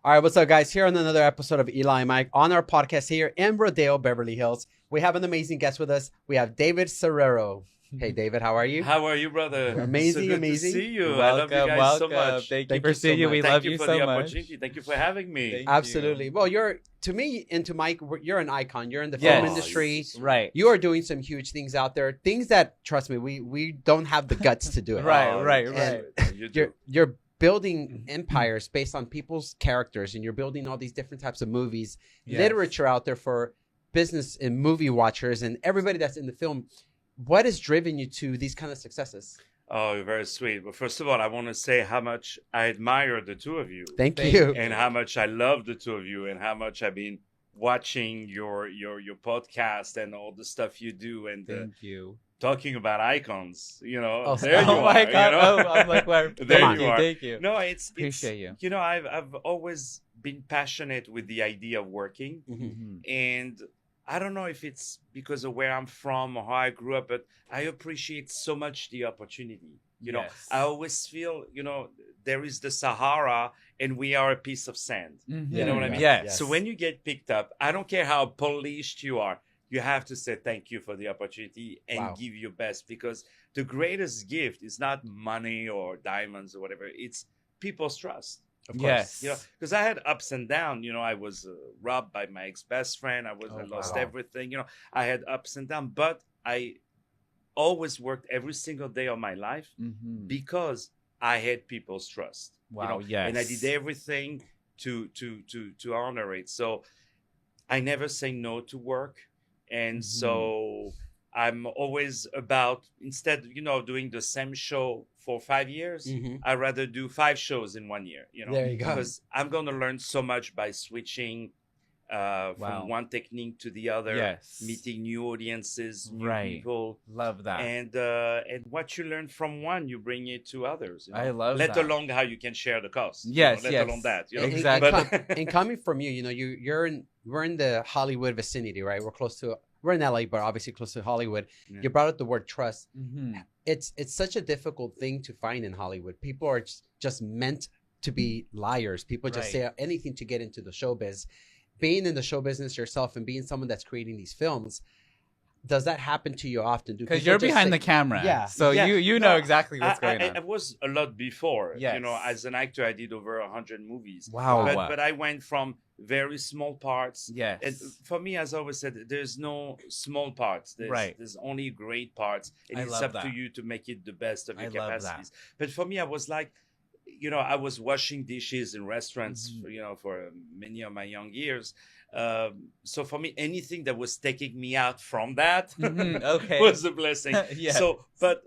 All right, what's up, guys? Here on another episode of Eli and Mike on our podcast here in Rodeo, Beverly Hills. We have an amazing guest with us. We have David Serero. Hey, David, how are you? How are you, brother? Amazing, so good amazing. To see you. Welcome, I love you guys so welcome. much. Thank you for seeing you. We Thank love you you for so the much. opportunity. Thank you for having me. Thank Absolutely. you. Well, to me and to Mike, you're an icon. You're in the Yes. film industry. Right. You are doing some huge things out there. Things that, trust me, we don't have the guts to do it. Right. You do. You're building empires based on people's characters, and you're building all these different types of movies, Yes. literature out there for business and movie watchers and everybody that's in the film. What has driven you to these kind of successes? Oh, you're very sweet. But first of all, I want to say how much I admire the two of you. Thank Thank you. And how much I love the two of you and how much I've been watching your podcast and all the stuff you do and Thank you. talking about icons. Oh, There you oh my are. God. You know? Oh, I'm like, well, There thank you you. are. Thank you. No, it's Appreciate you. You know, I've always been passionate with the idea of working. Mhm. And I don't know if it's because of where I'm from or how I grew up, but I appreciate so much the opportunity. You know, Yes. I always feel, there is the Sahara and we are a piece of sand. Mhm. You know what I mean? Yes. So when you get picked up, I don't care how polished you are, you have to say thank you for the opportunity and Wow. give your best, because the greatest gift is not money or diamonds or whatever. It's people's trust. Of course. Yes. Because I had ups and downs. I was robbed by my ex-best friend. I lost wow. everything. I had ups and downs, but I always worked every single day of my life Mhm. because I had people's trust. Wow, yes. And I did everything to honor it. So I never say no to work, and so I'm always about, instead doing the same show for 5 years, Mhm. I'd rather do 5 shows in 1 year. There you go. Because I'm going to learn so much by switching Wow. from one technique to the other, Yes. meeting new audiences, new Right. people. Love that. And what you learn from one, you bring it to others. I love Let that. alone how you can share the cost. Yes, let yes. alone that. Exactly. And coming from you, we're in the Hollywood vicinity, right? We're in LA, but obviously close to Hollywood. Yeah. You brought up the word trust. Mhm. It's such a difficult thing to find in Hollywood. People are just meant to be liars. People just Right. say anything to get into the showbiz. Being in the show business yourself and being someone that's creating these films, does that happen to you often? Because you're behind the camera. Yeah. So Yeah. you No, know exactly what's going I on. was a lot before. Yes. As an actor, I did over 100 movies. Wow. But I went from very small parts. Yes. And for me, as I always said, there's no small parts. There's only great parts. And I it's love up to that. you to make it the best of your I love that. capacities. But for me, I was like, I was washing dishes in restaurants, Mhm. for many of my young years. So for me, anything that was taking me out from that Mhm, okay. was a blessing. Yes. So, but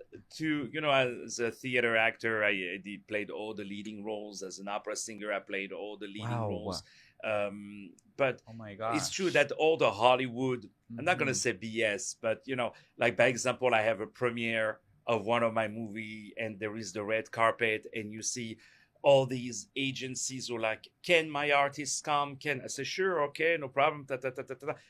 as a theater actor, I played all the leading roles. As an opera singer, I played all the leading Wow. roles. But Oh my God. it's true that all the Hollywood, I'm not going to Mhm. say BS, but like by example, I have a premiere of one of my movie and there is the red carpet and you see all these agencies who are like, can my artists come? I say, sure, okay, no problem.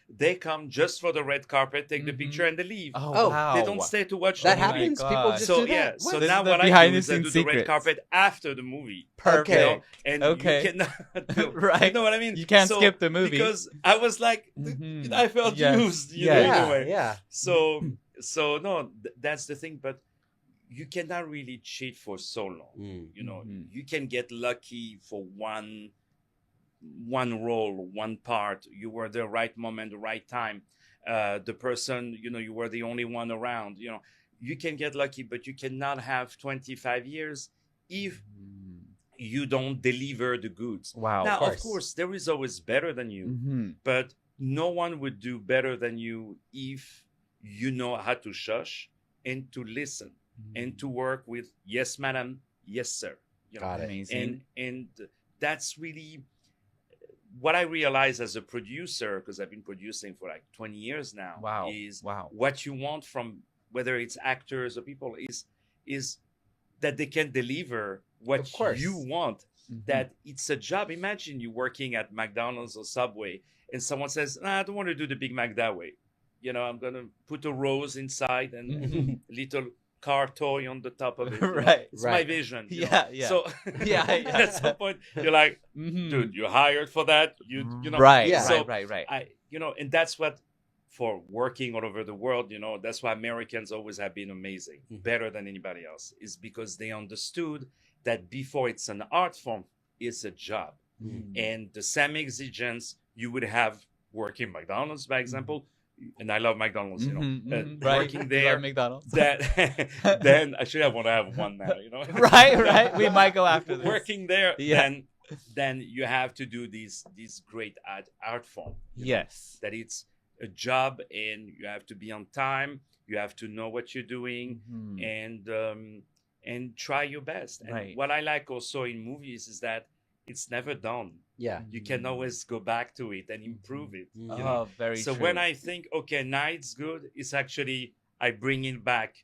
They come just for the red carpet, take the Mhm. picture and they leave. Oh, wow. They don't stay to watch That the movie. happens. God. People just So do that. yeah, What? so This now is the what I behind do the is I do scenes the red secrets. carpet after the movie. Perfect. Okay. And Okay. you cannot do, Right. You know what I mean? You can't skip the movie. Because I was like, Mhm. I felt Yes. used, Yes. in a Yeah, way. yeah. So no, that's the thing. But you cannot really cheat for so long. Mhm. You can get lucky for one role, one part. You were the right moment, the right time. The person, you were the only one around. You can get lucky, but you cannot have 25 years if Mhm. you don't deliver the goods. Wow. Now, course. of course, there is always better than you, Mhm. but no one would do better than you if you know how to shush and to listen and to work with yes, madam, yes, sir. Got it. Amazing. And that's really what I realized as a producer, because I've been producing for like 20 years now. Wow. Is Wow. what you want from whether it's actors or people is that they can deliver what Of course. you want. Mhm. That it's a job. Imagine you working at McDonald's or Subway and someone says, I don't want to do the Big Mac that way. I'm going to put a rose inside and Mhm. little car toy on the top of it. Right, It's my right. vision. Yeah, yeah. So Yeah, yeah. at some point you're like, Mhm. dude, you hired for that. You know. Right, Yeah. right. And that's what, for working all over the world, that's why Americans always have been amazing, Mhm. better than anybody else, is because they understood that before it's an art form, it's a job. Mhm. And the same exigence you would have working McDonald's, by example, and I love McDonald's, Mhm, uh, mhm. Right. working You love there, McDonald's. that then actually I want to have one now, Right. We might go after this. Working there, Yeah. then you have to do these great art form. Yes. That it's a job, and you have to be on time. You have to know what you're doing, Mhm. and try your best. And Right. what I like also in movies is that it's never done. Yeah. You can always go back to it and improve it. Mhm. You know? Oh, very So true. when I think, okay, now it's good, it's actually I bring it back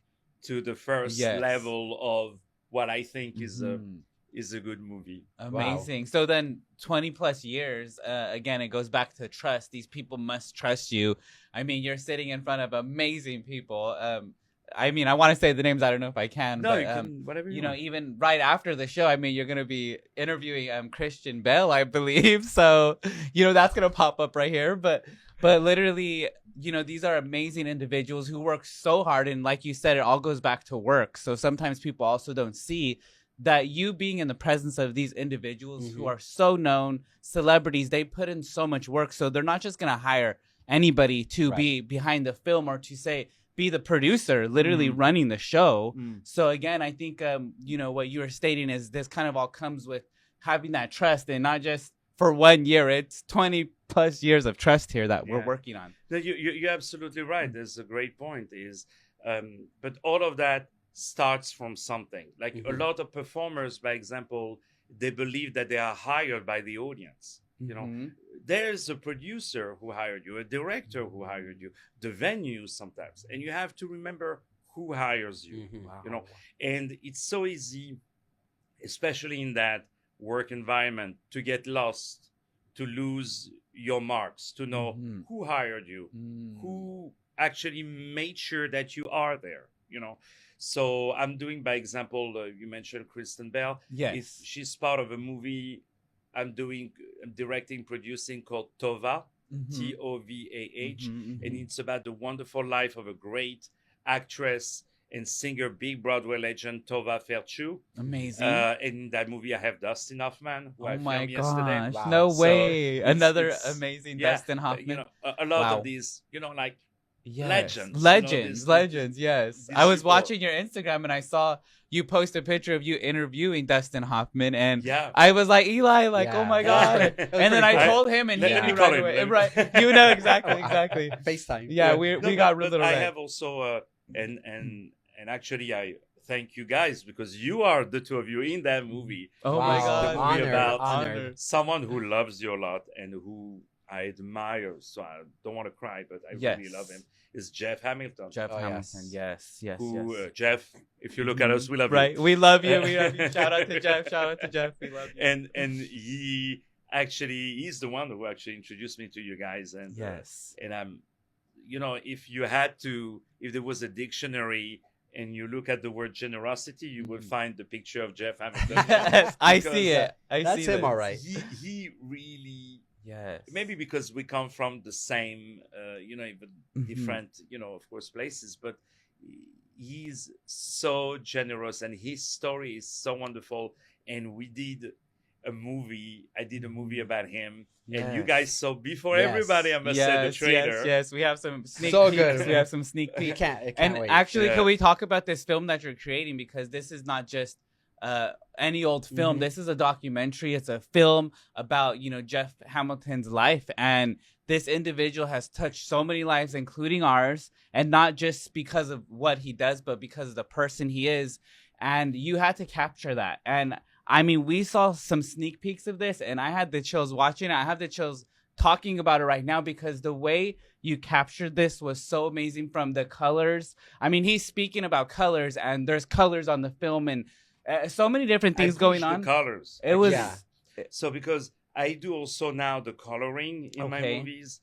to the first Yes. level of what I think Mhm. is a good movie. Amazing. So then 20 plus years, again, it goes back to trust. These people must trust you. I mean, you're sitting in front of amazing people. I mean, I want to say the names. I don't know if I can. No, but, you can whatever you, you know, want. even right after the show, I mean, you're going to be interviewing Christian Bell, I believe. So, that's going to pop up right here. But literally, these are amazing individuals who work so hard. And like you said, it all goes back to work. So sometimes people also don't see that you being in the presence of these individuals who Mhm. are so known celebrities, they put in so much work. So they're not just going to hire anybody to Right. be behind the film or to say, be the producer, literally Mm. running the show. Mm. So again, I think, what you were stating is this kind of all comes with having that trust, and not just for 1 year, it's 20 plus years of trust here that we're Yeah. working on. No, you're absolutely right. There's a great point. But all of that starts from something. Like a Mhm. lot of performers, by example, they believe that they are hired by the audience. Mhm. There's a producer who hired you, a director who hired you, the venue sometimes, and you have to remember who hires you. Mhm. And it's so easy, especially in that work environment, to get lost, to lose your marks, to know Mhm. who hired you, Mm. who actually made sure that you are there. So I'm doing, by example, you mentioned Kristen Bell. Yes. If she's part of a movie I'm directing, producing, called Tova, Mhm. Tovah, Mhm, and mhm. it's about the wonderful life of a great actress and singer, big Broadway legend, Tova Felchu. Amazing. And in that movie, I have Dustin Hoffman, who I Oh my filmed yesterday. gosh. Wow. No So way. it's- Another it's- amazing Yeah, Dustin Hoffman. a lot Wow. of these, like Yes. legends, Legends. these- Yes. these I was people. watching your Instagram and I saw you post a picture of you interviewing Dustin Hoffman, and Yeah. I was like, Eli, like, Yeah. oh my That God. was pretty And then I cool. told him, and Let he me knew call right him. away. Let me- Right. You know exactly. FaceTime. Yeah, we No, got but little I red. have also and actually I thank you guys, because you are the two of you in that movie. Oh Wow. my The God. movie Honored, about honored. someone who loves you a lot and who I admire. So I don't want to cry, but I Yes. really love him. Is Jeff Hamilton. Jeff Oh, Hamilton. Yes. Who Jeff? If you look at us, we love Right. you. We love you. We love you. Shout out to Jeff. We love you. And he's the one who actually introduced me to you guys. And Yes. and I'm, if there was a dictionary and you look at the word generosity, you will find the picture of Jeff Hamilton. Yes. I Because, see it. I That's see him, this. all right. He really, Yes. maybe because we come from the same, even Mhm. different, of course, places, but he's so generous and his story is so wonderful. And I did a movie about him, and you Yes. guys saw before Yes. everybody, I must say, the trailer. Yes. We have some sneak So peeks. good. We have some sneak It peeks. can't And wait. actually, Yeah. can we talk about this film that you're creating? Because this is not just any old film. Mhm. This is a documentary. It's a film about, Jeff Hamilton's life. And this individual has touched so many lives, including ours. And not just because of what he does, but because of the person he is. And you had to capture that. And I mean, we saw some sneak peeks of this, and I had the chills watching it. I have the chills talking about it right now, because the way you captured this was so amazing, from the colors. I mean, he's speaking about colors, and there's colors on the film, and so many different things I going push the on. colors. It was Yeah. So because I do also now the coloring in my Okay. movies,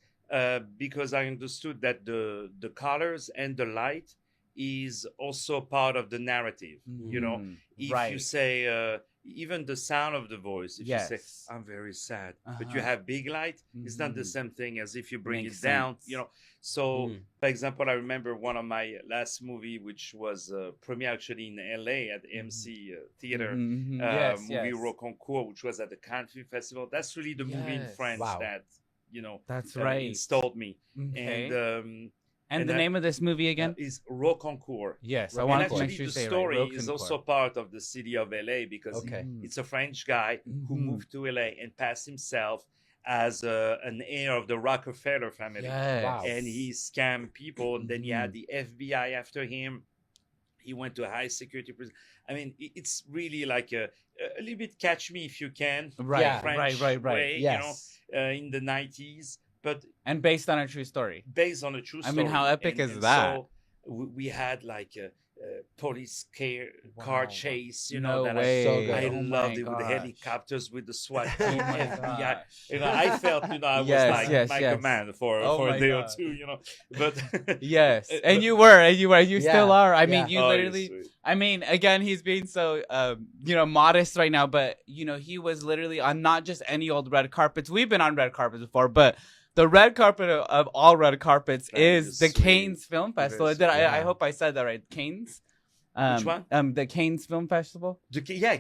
because I understood that the colors and the light is also part of the narrative. You know, Mhm. if you Right. say even the sound of the voice, if you say Yes. I'm very sad, but you Uh-huh. have big light, it's not the Mhm. same thing as if you bring Makes it down. sense. You know, so Mhm. for example, I remember one of my last movie, which was premiere actually in LA at MC Theater, Mhm, mhm. Yes, movie yes. Roconcourt, which was at the Cannes Film Festival. That's really the movie in Yes. French Wow. that That's right. installed me. Okay. And the that, name of this movie again? is Roconcourt. Yes, I Rocancourt. wanted And to make actually, sure you the say it story right. is Rocancourt. also part of the city of LA because Okay. it's a French guy who Mhm. moved to LA and passed himself as an heir of the Rockefeller family. Yes. Wow. And he scammed people, and then he had Mhm. the FBI after him. He went to a high security prison. I mean, it's really like a little bit Catch Me If You Can, Right, Yeah. French right. way, Yes. in the 90s, but And based on a true story. based on a true I story. mean, how epic is and that? So we had like a police Wow. car chase, No that way. So good. I Oh loved my it with the gosh. helicopters, with the SWAT Oh team, my FBI. gosh. I felt, I was Yes, like yes, my yes. command for Oh a my day God. or two, But Yes, but- and you were, you Yeah, still are. I yeah. mean, you Oh, literally. yes, I mean, again, he's being so, modest right now, but he was literally on not just any old red carpets. We've been on red carpets before, but the red carpet of all red carpets Thank you, is the sweet. Cannes Film Very Festival. sweet. I Yeah. hope I said that right. Cannes. Which one? The Cannes Film Festival. The The Cannes.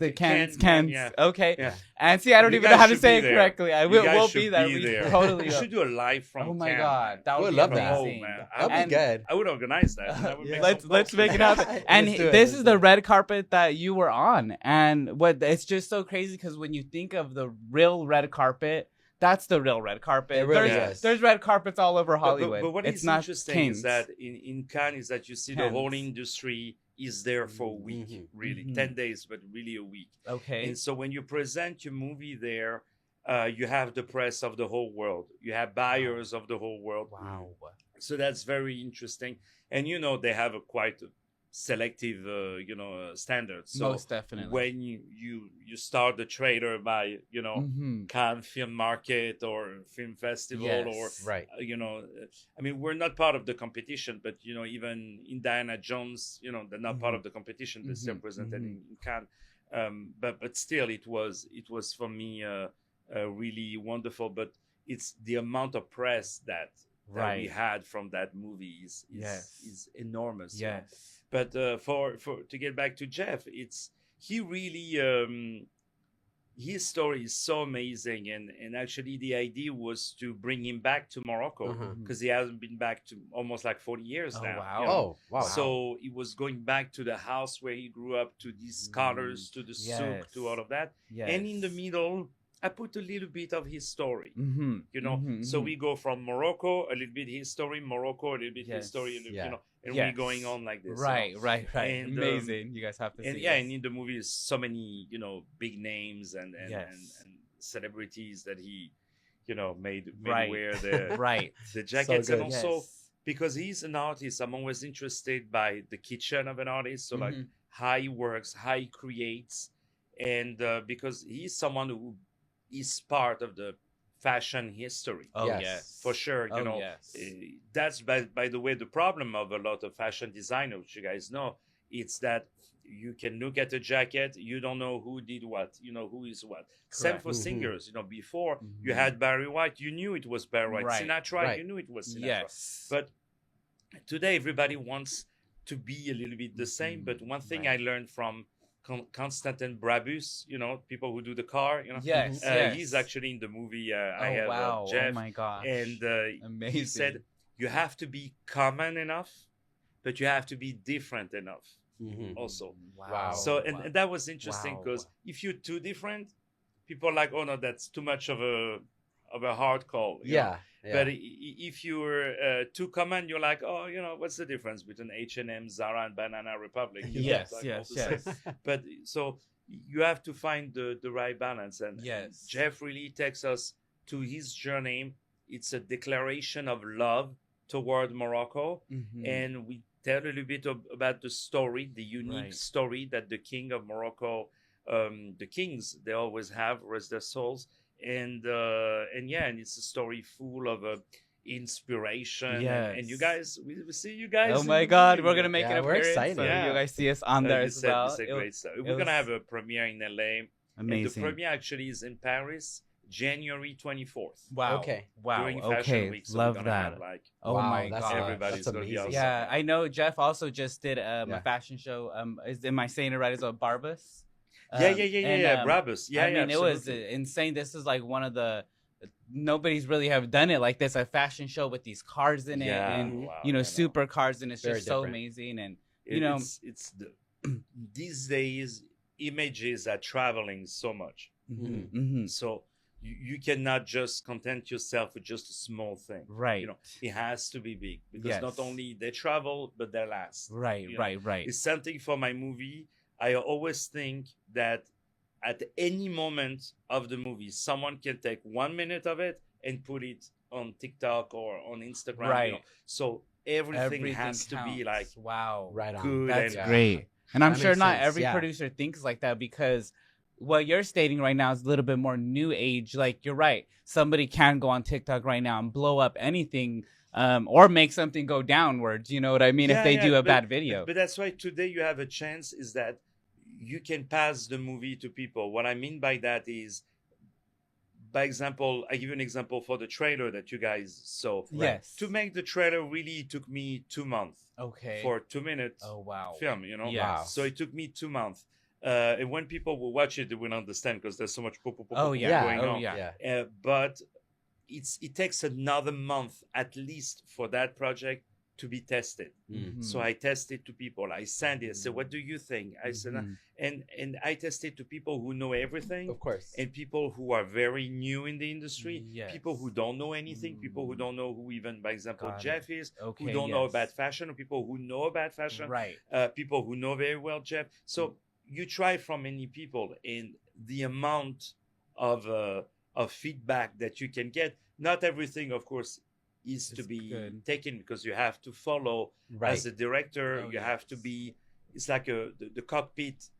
The Cannes. Cannes, Cannes. Okay. Yeah. And see, I don't You even know guys how to should say be it there. correctly. You We'll guys be should there. be We there. totally You will. should do a live from Oh my Cannes. God, that would We'd be love that. amazing. Oh, man. That'd be good. I would organize that. That would Yeah. make some Let's calls. make it happen. And Let's do it, this let's is do the it. red carpet that you were on, and it's just so crazy because when you think of the real red carpet, that's the real red carpet. It really there's, is. there's red carpets all over But Hollywood. what it's is not interesting Cannes. is that in Cannes is that you see the whole Cannes. industry is there for a week, Mhm. really, Mhm. 10 days, but really a week. Okay. And so when you present your movie there, you have the press of the whole world. You have buyers of the whole world. Wow. So that's very interesting. And they have a quite selective, standards. So Most definitely. when you start the trailer by, Mhm. Cannes Film Market or Film Festival or Yes. Right. I mean, we're not part of the competition, but even Indiana Jones, they're not part Mhm. of the competition. They're still Mhm. presented Mhm. in Cannes. But still, it was for me really wonderful. But it's the amount of press that we Right. had from that movie is Yes. enormous. Yes. But for to get back to Jeff, he really his story is so amazing, and actually the idea was to bring him back to Morocco Uh-huh. because he hasn't been back to almost like 40 years Oh, now. wow. you know? Oh, wow. So he was going back to the house where he grew up, to these scholars, to the souk, to all of that. Yes. And in the middle, I put a little bit of his story. Mm-hmm. So we go from Morocco, a little bit his story, Morocco, a little bit his Yes. story, Yeah. and Yes. we're going on like this. Right. And, Amazing. You guys have to And see yeah, this. and in the movie is so many, big names and Yes. and celebrities that he, made Right. wear the Right. the jackets, good. and also Yes. because he's an artist, I'm always interested by the kitchen of an artist. So like Mhm. how he works, how he creates, and because he's someone who is part of the fashion history. Oh Yes. yes. For sure, Oh yes. that's by the way the problem of a lot of fashion designers, which you guys know, it's that you can look at a jacket, you don't know who did what, who is what. Same Correct. for Mhm. singers. Before you Mhm. had Barry White, you knew it was Barry White. Right. Sinatra, Right. you knew it was Sinatra. Yes. But today everybody wants to be a little bit the same. Mhm. But one thing Right. I learned from Constantin Brabus, people who do the car, yes. Yes. he's actually in the movie. I Oh have wow. Jeff, Oh my gosh. and Amazing. he said you have to be common enough, but you have to be different enough Mhm. also. Wow. So and that was interesting Wow. because if you're too different, people are like, oh no, that's too much of a hard call. you know? Yeah. Yeah. But if you're too common, you're like, oh, what's the difference between H&M, Zara, and Banana Republic? Yes. It's like all Yes. the same. Yes. But so you have to find the right balance. And Yes. Jeff really takes us to his journey. It's a declaration of love toward Morocco. Mhm. And we tell a little bit about the story, the unique Right. story that the king of Morocco, the kings, they always have, rest their souls. And yeah, and it's a story full of inspiration. Yes. And you guys, we see you guys. Oh in my the God, movie. we're gonna make Yeah, an we're appearance. excited. So Yeah. you guys see us on there You as said, well. you said great stuff. We're was gonna have a premiere in LA. And the amazing. premiere actually is in Paris, January 24th. Wow. Okay. Wow. During Fashion Okay. Week. So Love we're gonna that. have, like, Oh Wow, my that's, God. everybody's that's gonna be amazing. awesome. Yeah, I know Jeff also just did Yeah. a fashion show. Am I saying it right? It's a Barbus. Yeah, Brabus. Yeah, I mean, it was absolutely. insane. This is like one of the nobody's really have done it like this. A fashion show with these cars in it, and wow, you know, I super cars, and it's Very just so different. amazing. And It- you know, it's the, these days images are traveling so much, so you cannot just content yourself with just a small thing. right, You know, it has to be big because Yes. not only they travel but they last. right, you know, right. It's something for my movie. I always think that at any moment of the movie, someone can take 1 minute of it and put it on TikTok or on Instagram. Right. You know? So everything has to be like counts. Wow, Right on. good. that's and great. And I'm That sure makes not sense, every yeah. producer thinks like that, because what you're stating right now is a little bit more new age. Like, you're right. Somebody can go on TikTok right now and blow up anything, or make something go downwards. You know what I mean? If they do a bad video. But that's why today you have a chance is that you can pass the movie to people. What I mean by that is, by example, I give you an example for the trailer that you guys saw. Yes. To make the trailer really took me 2 months Okay. for 2 minutes Oh wow. film, you know? Yes. So it took me 2 months. And when people will watch it, they will understand because there's so much Oh yeah. going Oh on. yeah. But it takes another month at least for that project to be tested. Mm. So I tested to people. I sent it. I said, "What do you think?" I said, Mhm. and I tested to people who know everything, Of course. and people who are very new in the industry, Yes. people who don't know anything, people who don't know who even, by example, Got it. Jeff is, Okay. who don't know yes. about fashion, or people who know about fashion, Right. people who know very well Jeff. So you try from many people, and the amount of feedback that you can get. Not everything, of course, is to It's be good. taken, because you have to follow Right. as a director. Oh, You have to yes. be. It's like the cockpit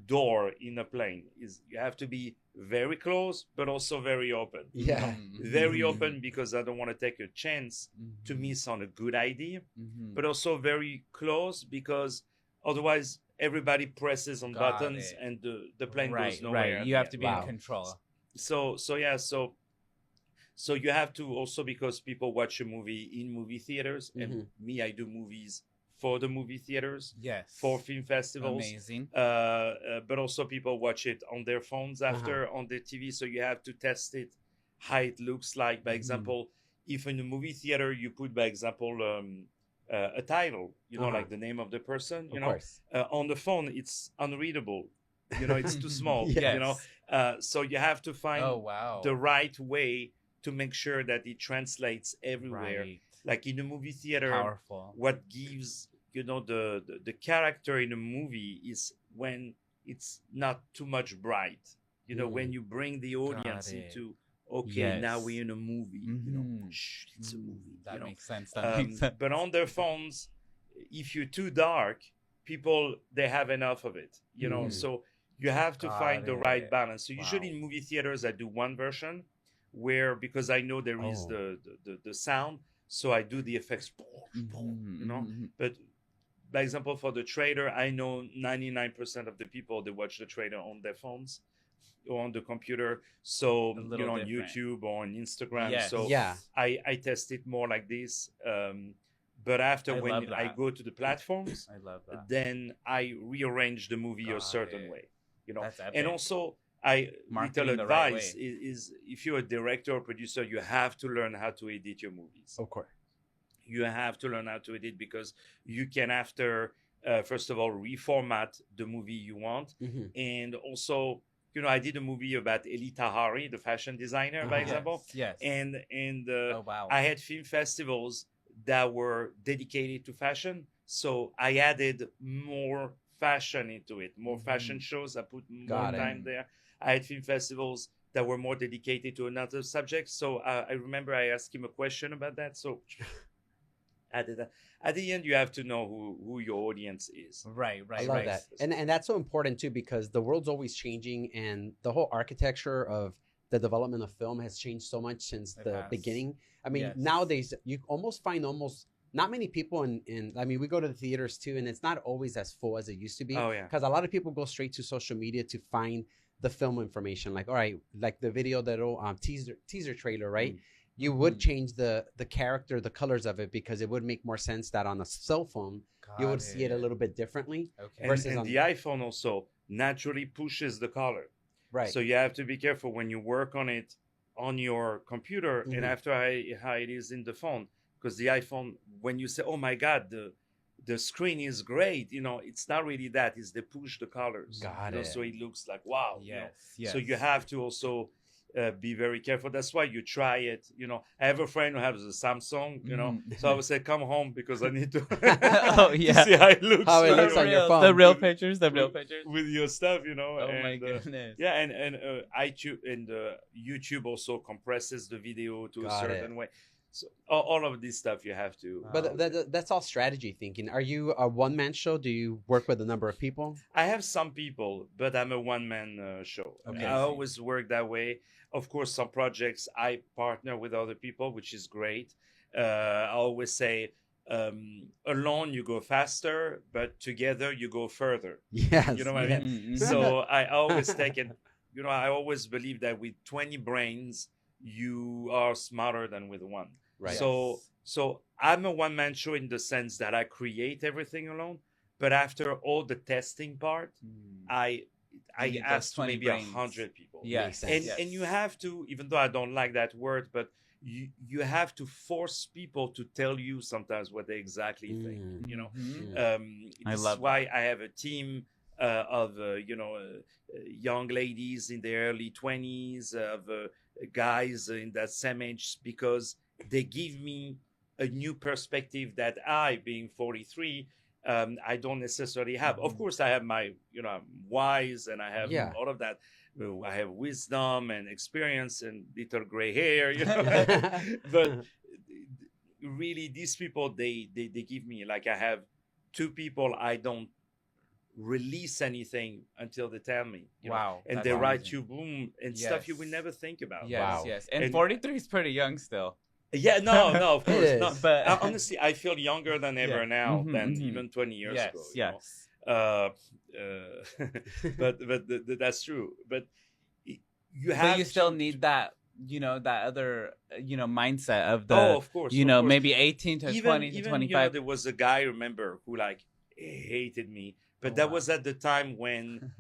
door in a plane. Is you have to be very close, but also very open. Yeah. Very Mhm. open because I don't want to take a chance to Mhm. miss on a good idea, Mhm. but also very close because otherwise everybody presses on Got buttons it. and the plane right, goes nowhere. right. at You the have end. to be Wow. in control. So you have to also, because people watch a movie in movie theaters, and me, I do movies for the movie theaters, Yes. for film festivals. Amazing. But also people watch it on their phones after on their TV. So you have to test it, how it looks like. By example, if in a movie theater you put, by example, a title, you know, like the name of the person, you Of know, course. on the phone it's unreadable. You know, it's too small. Yes. You know, so you have to find Oh wow. the right way to make sure that it translates everywhere. Right. Like in a movie theater, Powerful. what gives, you know, the character in a movie is when it's not too much bright. You know, when you bring the audience it. into, okay, now Yes. we're in a movie. You know, Mhm. shh, it's a movie. That you know? makes sense. That makes sense. But on their phones, if you're too dark, people, they have enough of it. You know, so you have to Got find the right it. balance. So usually Wow. in movie theaters, I do one version where, because I know there is the sound, so I do the effects. You know, Mhm. but by example, for the trailer, I know 99% of the people, they watch the trailer on their phones or on the computer. So, A you little know, on different. YouTube or on Instagram. Yes. So Yeah. I test it more like this. But after, I love when I that. go to the platforms, I love that. then I rearrange the movie a Got certain it. way. You know, That's epic. and also Marketing little the right advice way. is if you're a director or producer, you have to learn how to edit your movies. Of course. You have to learn how to edit, because you can, after first of all, reformat the movie you want, and also, you know, I did a movie about Eli Tahari, the fashion designer, by example, Yes. and oh wow. I had film festivals that were dedicated to fashion, so I added more fashion into it, more fashion shows. I put more Got it. time there. I had film festivals that were more dedicated to another subject. So I remember I asked him a question about that. So at the end, you have to know who your audience is. Right. I Right. love right. that. And that's so important too, because the world's always changing, and the whole architecture of the development of film has changed so much since It the has. beginning. I mean, Yes. nowadays you almost find almost not many people in. I mean, we go to the theaters too, and it's not always as full as it used to be. Oh, yeah. Because a lot of people go straight to social media to find the film information. Like, all right, like the video that'll teaser trailer, right? You would change the character, the colors of it, because it would make more sense that on a cell phone you would see it a little bit differently. Okay. versus And on- the iPhone also naturally pushes the color. Right. So you have to be careful when you work on it on your computer Mhm. and after how it is in the phone. Because the iPhone, when you say, "Oh my God, the screen is great," it's not really that. It's they push the colors. Got it. So it looks like wow. Yes. So you have to also be very careful. That's why you try it. I have a friend who has a Samsung. Mhm. So I would say, "Come home because I need to, Oh, to yeah. see how it looks." How it you looks know, on your phone. The real With- pictures. The real with- pictures. with your stuff. Oh my and, goodness. yeah, and iTunes and YouTube also compresses the video to a Got certain way. So all of this stuff you have to. But that's all strategy thinking. Are you a one-man show? Do you work with a number of people? I have some people, but I'm a one-man show. Okay. I always work that way. Of course, some projects I partner with other people, which is great. I always say, alone you go faster, but together you go further. Yes. You know what I mean? Mhm. So I always take it. I always believe that with 20 brains, you are smarter than with one. Right. So I'm a one-man show in the sense that I create everything alone, but after all the testing part, I You need those ask 20 maybe brains. 100 people. Yes. sense. And you have to, even though I don't like that word, but you have to force people to tell you sometimes what they exactly think. Mhm. I This love is why I have a team of young ladies in their early 20s, of guys in that same age, because they give me a new perspective that I, being 43, I don't necessarily have. Of course, I have my, I'm wise and I have Yeah. all of that. I have wisdom and experience and little gray hair, but really, these people, they give me, like, I have two people I don't release anything until they tell me. Wow. And that's they write amazing. you boom and stuff you Yes. would never think about. Yes, Wow. yes. And And- 43 is pretty young still. Yeah, no, of It course is. not. But- Honestly, I feel younger than ever Yeah. now Mhm, than mhm. even 20 years Yes, ago. yes. But that's true. But you have. But you still to- need that, that other, mindset of the, Oh, of course. of course. maybe 18 to 20 to even 25. there was a guy, I remember, who hated me, but Oh, that wow. was at the time when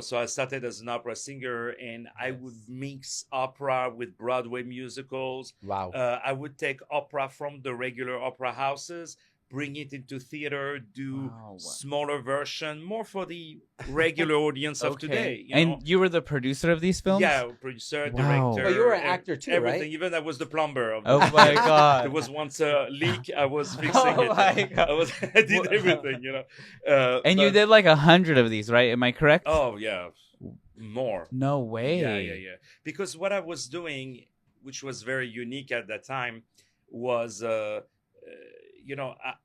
so I started as an opera singer, and I would Yes. mix opera with Broadway musicals. Wow. I would take opera from the regular opera houses, bring it into theater, do Wow. smaller version, more for the regular audience of today. And you were the producer of these films? Yeah, producer, Wow. director. But you were an ev- actor too, everything. right? Even I was the plumber of Oh the my theater. God. There was once a leak. I was fixing Oh it. my God. I did everything. And you but- did like 100 of these, right? Am I correct? Oh yeah, more. No way. Yeah. Because what I was doing, which was very unique at that time, was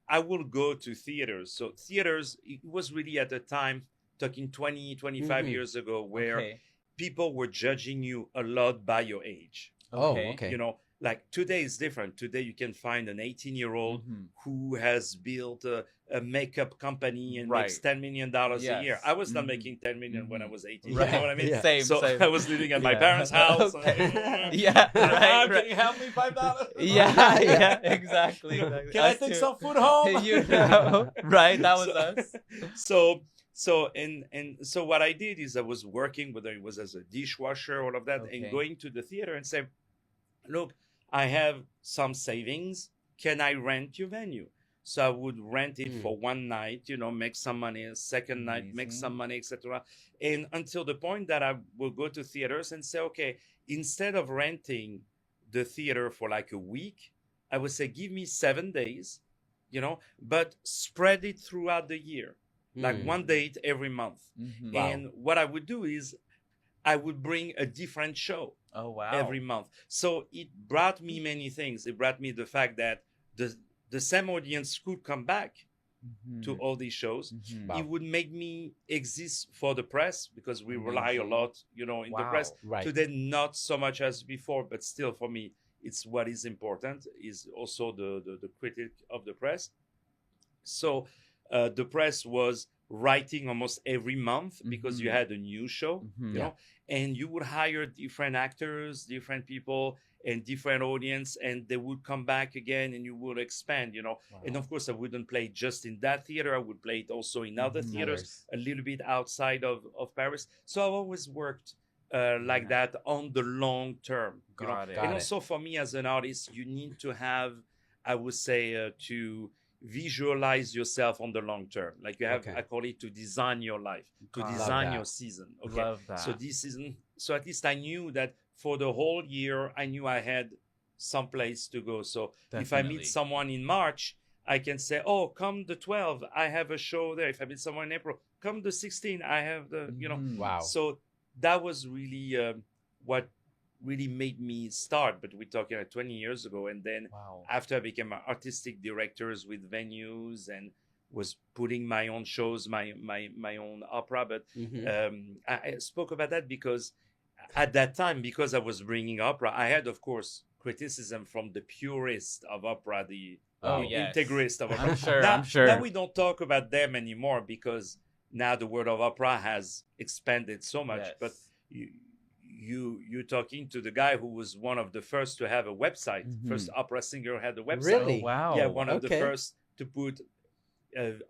I will go to theaters. So theaters, it was really at the time, talking 20, 25 Mhm. years ago, where Okay. people were judging you a lot by your age. Oh, okay. Like today is different. Today you can find an 18-year-old Mhm. who has built a makeup company and Right. makes $10 million a year. Yes. I was not Mhm. making 10 million when I was 18. Right. You know what I mean? Yeah. Same, So same. I was living at my Yeah. parents' house. Okay. Yeah, right, Can right. you help me $5? Yeah, exactly. Can I Us take too. some food home? Right? That was So- us. So what I did is I was working, whether it was as a dishwasher, all of that, Okay. and going to the theater and say, look, I have some savings. Can I rent your venue? So I would rent it for one night, make some money, a second night, make Amazing. some money, etc. And until the point that I will go to theaters and say, okay, instead of renting the theater for like a week, I would say, give me 7 days, but spread it throughout the year, like one date every month. Mhm. Wow. And what I would do is I would bring a different show Oh, wow. every month. So it brought me many things. It brought me the fact that the same audience could come back to all these shows. Mhm. It would make me exist for the press because we rely a Amazing. lot, in the press. Right. Today, not so much as before, but still for me, it's what is important is also the critic of the press. So the press was writing almost every month because you Mhm. had a new show, Mhm. you know, and you would hire different actors, different people, and different audience, and they would come back again, and you would expand, And of course, I wouldn't play just in that theater; I would play it also in other Mhm. theaters, Others. a little bit outside of Paris. So I've always worked like Yeah. that on the long term, Got it. Got And it. also for me as an artist, you need to have, I would say, to visualize yourself on the long term. Like you have, Okay. I call it to design your life, to Got it. design Love your that. season. Okay. Love that. So this season, so at least I knew that for the whole year, I knew I had some place to go. So if I Definitely. meet someone in March, I can say, oh, come the 12th, I have a show there. If I meet someone in April, come the 16th, I have Mhm. Wow. So that was really what really made me start. But we're talking like 20 years ago. And then Wow. after I became an artistic directors with venues and was putting my own shows, my own opera. But Mhm. I spoke about that because at that time, because I was bringing opera, I had, of course, criticism from the purist of opera, the Yes. integrist of opera. I'm sure. Now, I'm sure. now we don't talk about them anymore because now the world of opera has expanded so much. Yes. But you're talking to the guy who was one of the first to have a website. Mhm. First opera singer had a website. Really? Oh, wow. Yeah, one of the Okay. first to put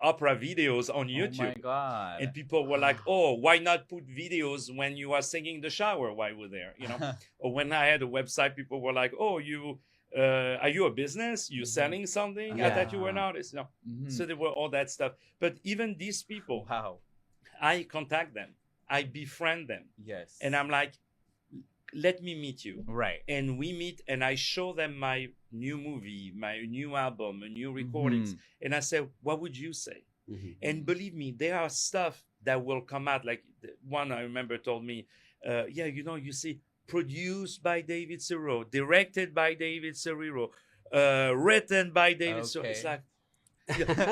opera videos on Oh YouTube. my god. And people were like, "Oh, why not put videos when you are singing the shower while we're there?" Or when I had a website, people were like, "Oh, are you a business? You selling something? I thought you were an Yeah. artist." No. Mhm. So there were all that stuff. But even these people, Wow. I contact them, I befriend them, Yes. and I'm like, "Let me meet you." right. And we meet, and I show them my new movie, my new album, a new recordings, and I say, "What would you say?" Mhm. And believe me, there are stuff that will come out. Like one I remember told me, "Yeah, you see, produced by David Serero, directed by David Serero, written by David." So it's Okay. like,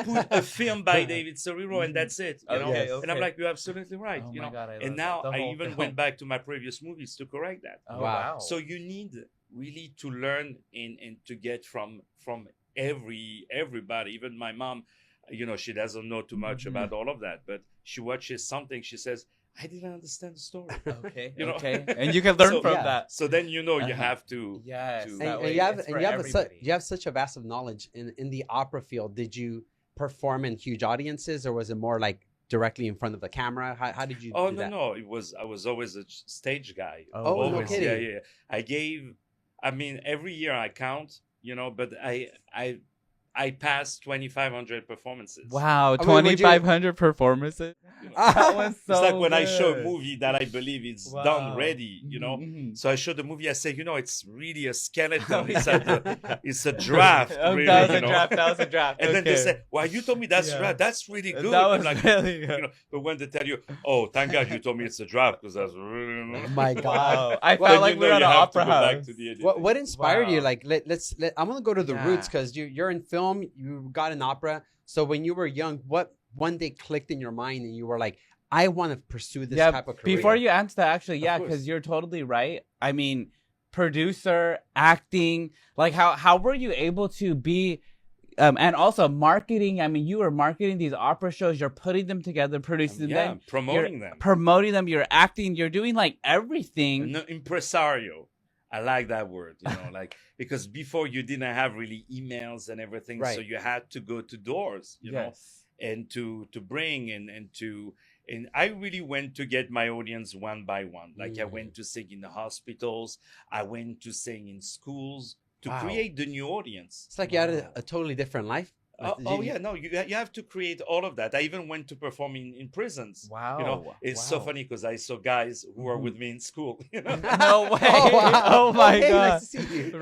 put a film by David Serero, and that's it. Okay. Yes. And I'm like, "You're absolutely right." Oh my god. I love And now that. The I whole even film. went back to my previous movies to correct that. Oh Wow. wow. So you need really to learn and to get from everybody. Even my mom, she doesn't know too much Mhm. about all of that, but she watches something. She says, "I didn't understand the story." Okay. You know? Okay. And you can learn So- from Yeah. that. So then you Uh-huh. have to. Yes. to- that And way you have it's and for you have everybody. you have such a vast of knowledge in the opera field. Did you perform in huge audiences, or was it more like directly in front of the camera? How did you Oh do no, that? no! I was always a stage guy. Oh, no Always. kidding. Yeah, yeah. I gave. I mean, every year I count. But I passed 2,500 performances. Wow. I mean, would you- 2,500 performances. That was so It's like when I show a good. movie that I believe it's Wow. done ready, Mhm. So I show the movie. I say, it's really a skeleton. Oh, It's, yeah. it's a draft. Oh, really, that was a draft. That was a draft. And then they Okay. say, "Well, you told me that's Yeah. draft. That's really good." That I'm was like, really good. But when they tell you, "Oh, thank God you told me it's a draft," because that's really. Oh my God. Wow. I Well, felt like we were at you an have to opera go back house. to the edit. What inspired you? Wow. Like I'm gonna go to the roots Yeah. because you're in film. You got an opera. So when you were young, what one day clicked in your mind and you were like, I want to pursue this type of career. Before you answer that, actually, Of yeah, course. because you're totally right. I mean, producer, acting, like how were you able to be, and also marketing? I mean, you were marketing these opera shows. You're putting them together, producing them, promoting you're them. promoting them. You're acting. You're doing like everything. No, impresario. I like that word, like because before you didn't have really emails and everything, Right. so you had to go to doors, Yes. and to bring and I really went to get my audience one by one. Like I went to sing in the hospitals, I went to sing in schools to Wow. create the new audience. It's like you had Wow. a totally different life. Yeah, no, you have to create all of that. I even went to perform in prisons. Wow. It's so Wow. funny because I saw guys who were Mhm. with me in school. No way. Oh, wow. Oh my Hey, god. nice to see you.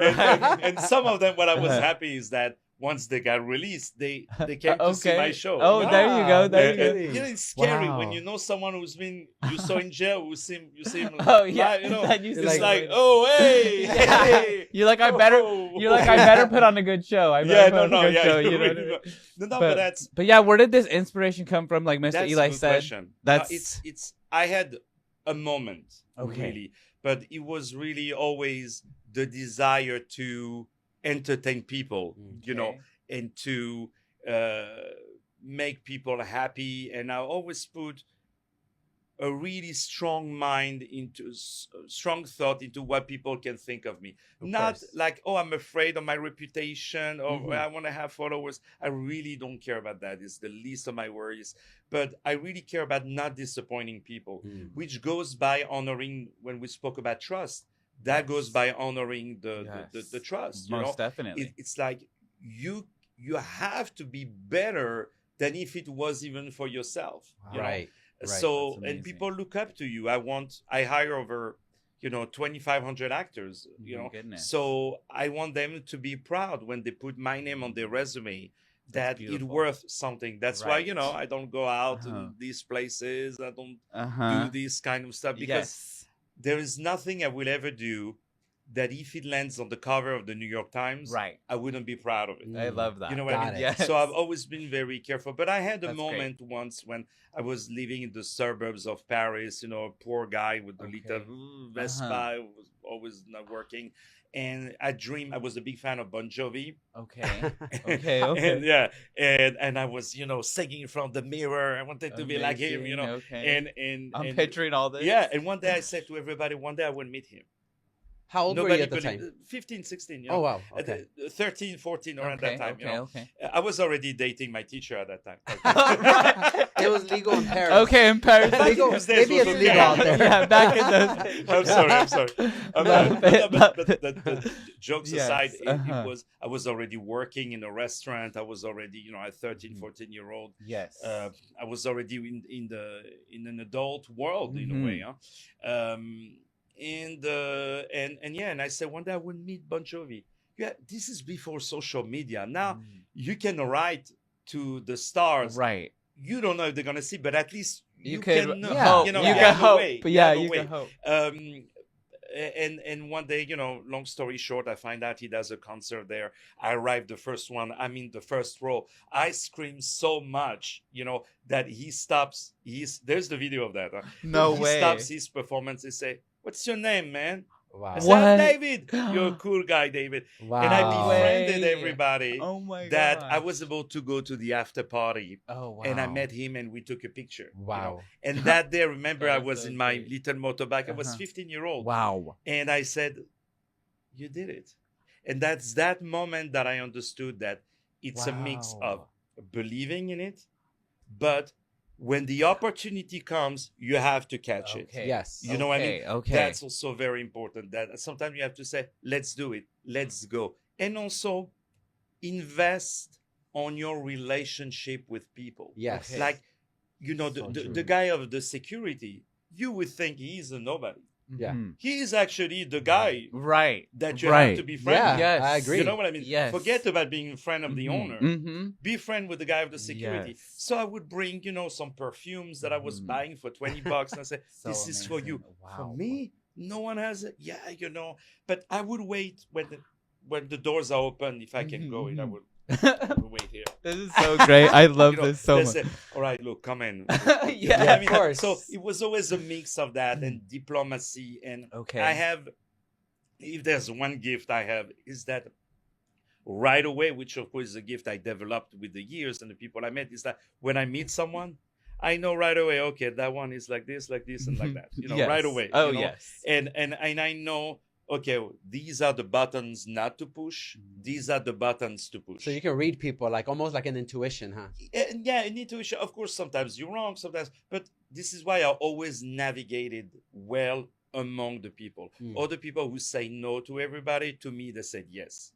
And some of them, what I was happy is that once they got released, they came to see my show. Oh, there you go. There you And, go. it's scary Wow. when you know someone who's been you saw in jail, you see him Oh yeah. live, That used to it's be like, great. oh hey, Yeah. hey. You're like, I better put on a good show. I better put on a good show. You know what I mean? But yeah, where did this inspiration come from? Like Mr. that's Eli a good said, question. It's I had a moment, Okay. really, but it was really always the desire to entertain people, you know, Okay. and to make people happy. And I always put a really strong mind into strong thought into what people can think of me. Not course. like, oh, I'm afraid of my reputation or Mhm. I want to have followers. I really don't care about that. It's the least of my worries. But I really care about not disappointing people, Mm. which goes by honoring, when we spoke about trust, that goes Yes. by honoring the Yes. trust. Most you know? definitely. It's like you have to be better than if it was even for yourself. You know? Right. Right. So, That's and amazing. people look up to you. I hire over, 2,500 actors, My goodness. So I want them to be proud when they put my name on their resume, that it's beautiful. worth something. That's Right. why, I don't go out Uh-huh. to these places. I don't Uh-huh. do this kind of stuff because Yes. there is nothing I will ever do that if it lands on the cover of the New York Times, Right. I wouldn't be proud of it. I love that. You know what I Got mean? it. Yes. So I've always been very careful. But I had a That's moment once when I was living in the suburbs of Paris, a poor guy with the Okay. little Vespa, who was always not working. And I dreamed, I was a big fan of Bon Jovi. Okay. Okay. And and I was, singing in front of the mirror. I wanted to be like him, Amazing, Okay. And I'm and- picturing all this. Yeah, and one day I said to everybody, one day I will meet him. How old were you at the time? 15, 16. Oh, wow. Okay. 13, 14 around Okay. that time. Okay. I was already dating my teacher at that time. Right. It was legal in Paris. Okay, in Paris. Back in Legal, those days maybe was it's okay. legal out there. Yeah, back in those days. I'm sorry. But jokes Yes, aside, uh-huh. I was already working in a restaurant. I was already, a 13, Mm-hmm. 14-year-old. Yes. I was already in an adult world in Mhm. a way. Huh? And I said one day I would meet Bon Jovi. Yeah, this is before social media. Now you can write to the stars. Right. You don't know if they're gonna see, but at least you could can know. hope. You You have can a hope. way. But yeah, have a you way. can hope. And one day, long story short, I find out he does a concert there. I arrived the first one. I'm in the first row. I scream so much, that he stops. There's the video of that. Huh? No he way. stops his performance and say, "What's your name, man?" Wow. I said, What? "David, you're a cool guy, David." Wow. And I No befriended way. everybody. Oh my god. That I was able to go to the after party. Oh wow. And I met him and we took a picture. Wow. And that day, remember, That I is was so in my sweet. little motorbike. I was Uh-huh. 15-year-old. Wow. And I said, "You did it." And that's that moment that I understood that it's a mix of believing in it, but when the opportunity comes, you have to catch it. Okay. Yes. You know what I mean? Okay. That's also very important. That sometimes you have to say, "Let's do it. Let's go." And also invest on your relationship with people. Yes. Okay. Like, So the true. guy of the security, you would think he's a nobody. Yeah. Mhm. He is actually the guy Right. that you Right. have to be friend Yeah. with. Yes. I agree. You know what I mean? Yes. Forget about being a friend of the owner. Mm-hmm. Be friend with the guy of the security. Yes. So I would bring, some perfumes that I was Mhm. buying for $20 and I say, So "This is for you." amazing. For Wow. me, no one has it. Yeah, But I would wait when the doors are open. If I can go in, I would wait here. This is so great. I love this so they much. say, "All right, look, come in." Yeah, of course. So it was always a mix of that and diplomacy. And Okay. I have, if there's one gift I have, is that right away, which of course is a gift I developed with the years and the people I met, is that when I meet someone, I know right away, okay, that one is like this, and like that. Yes. Right away. Oh yes. And I know, okay, these are the buttons not to push. These are the buttons to push. So you can read people like almost like an intuition, huh? And yeah, in intuition, of course, sometimes you're wrong, sometimes, but this is why I always navigated well among the people. All the people who say no to everybody, to me, they said yes.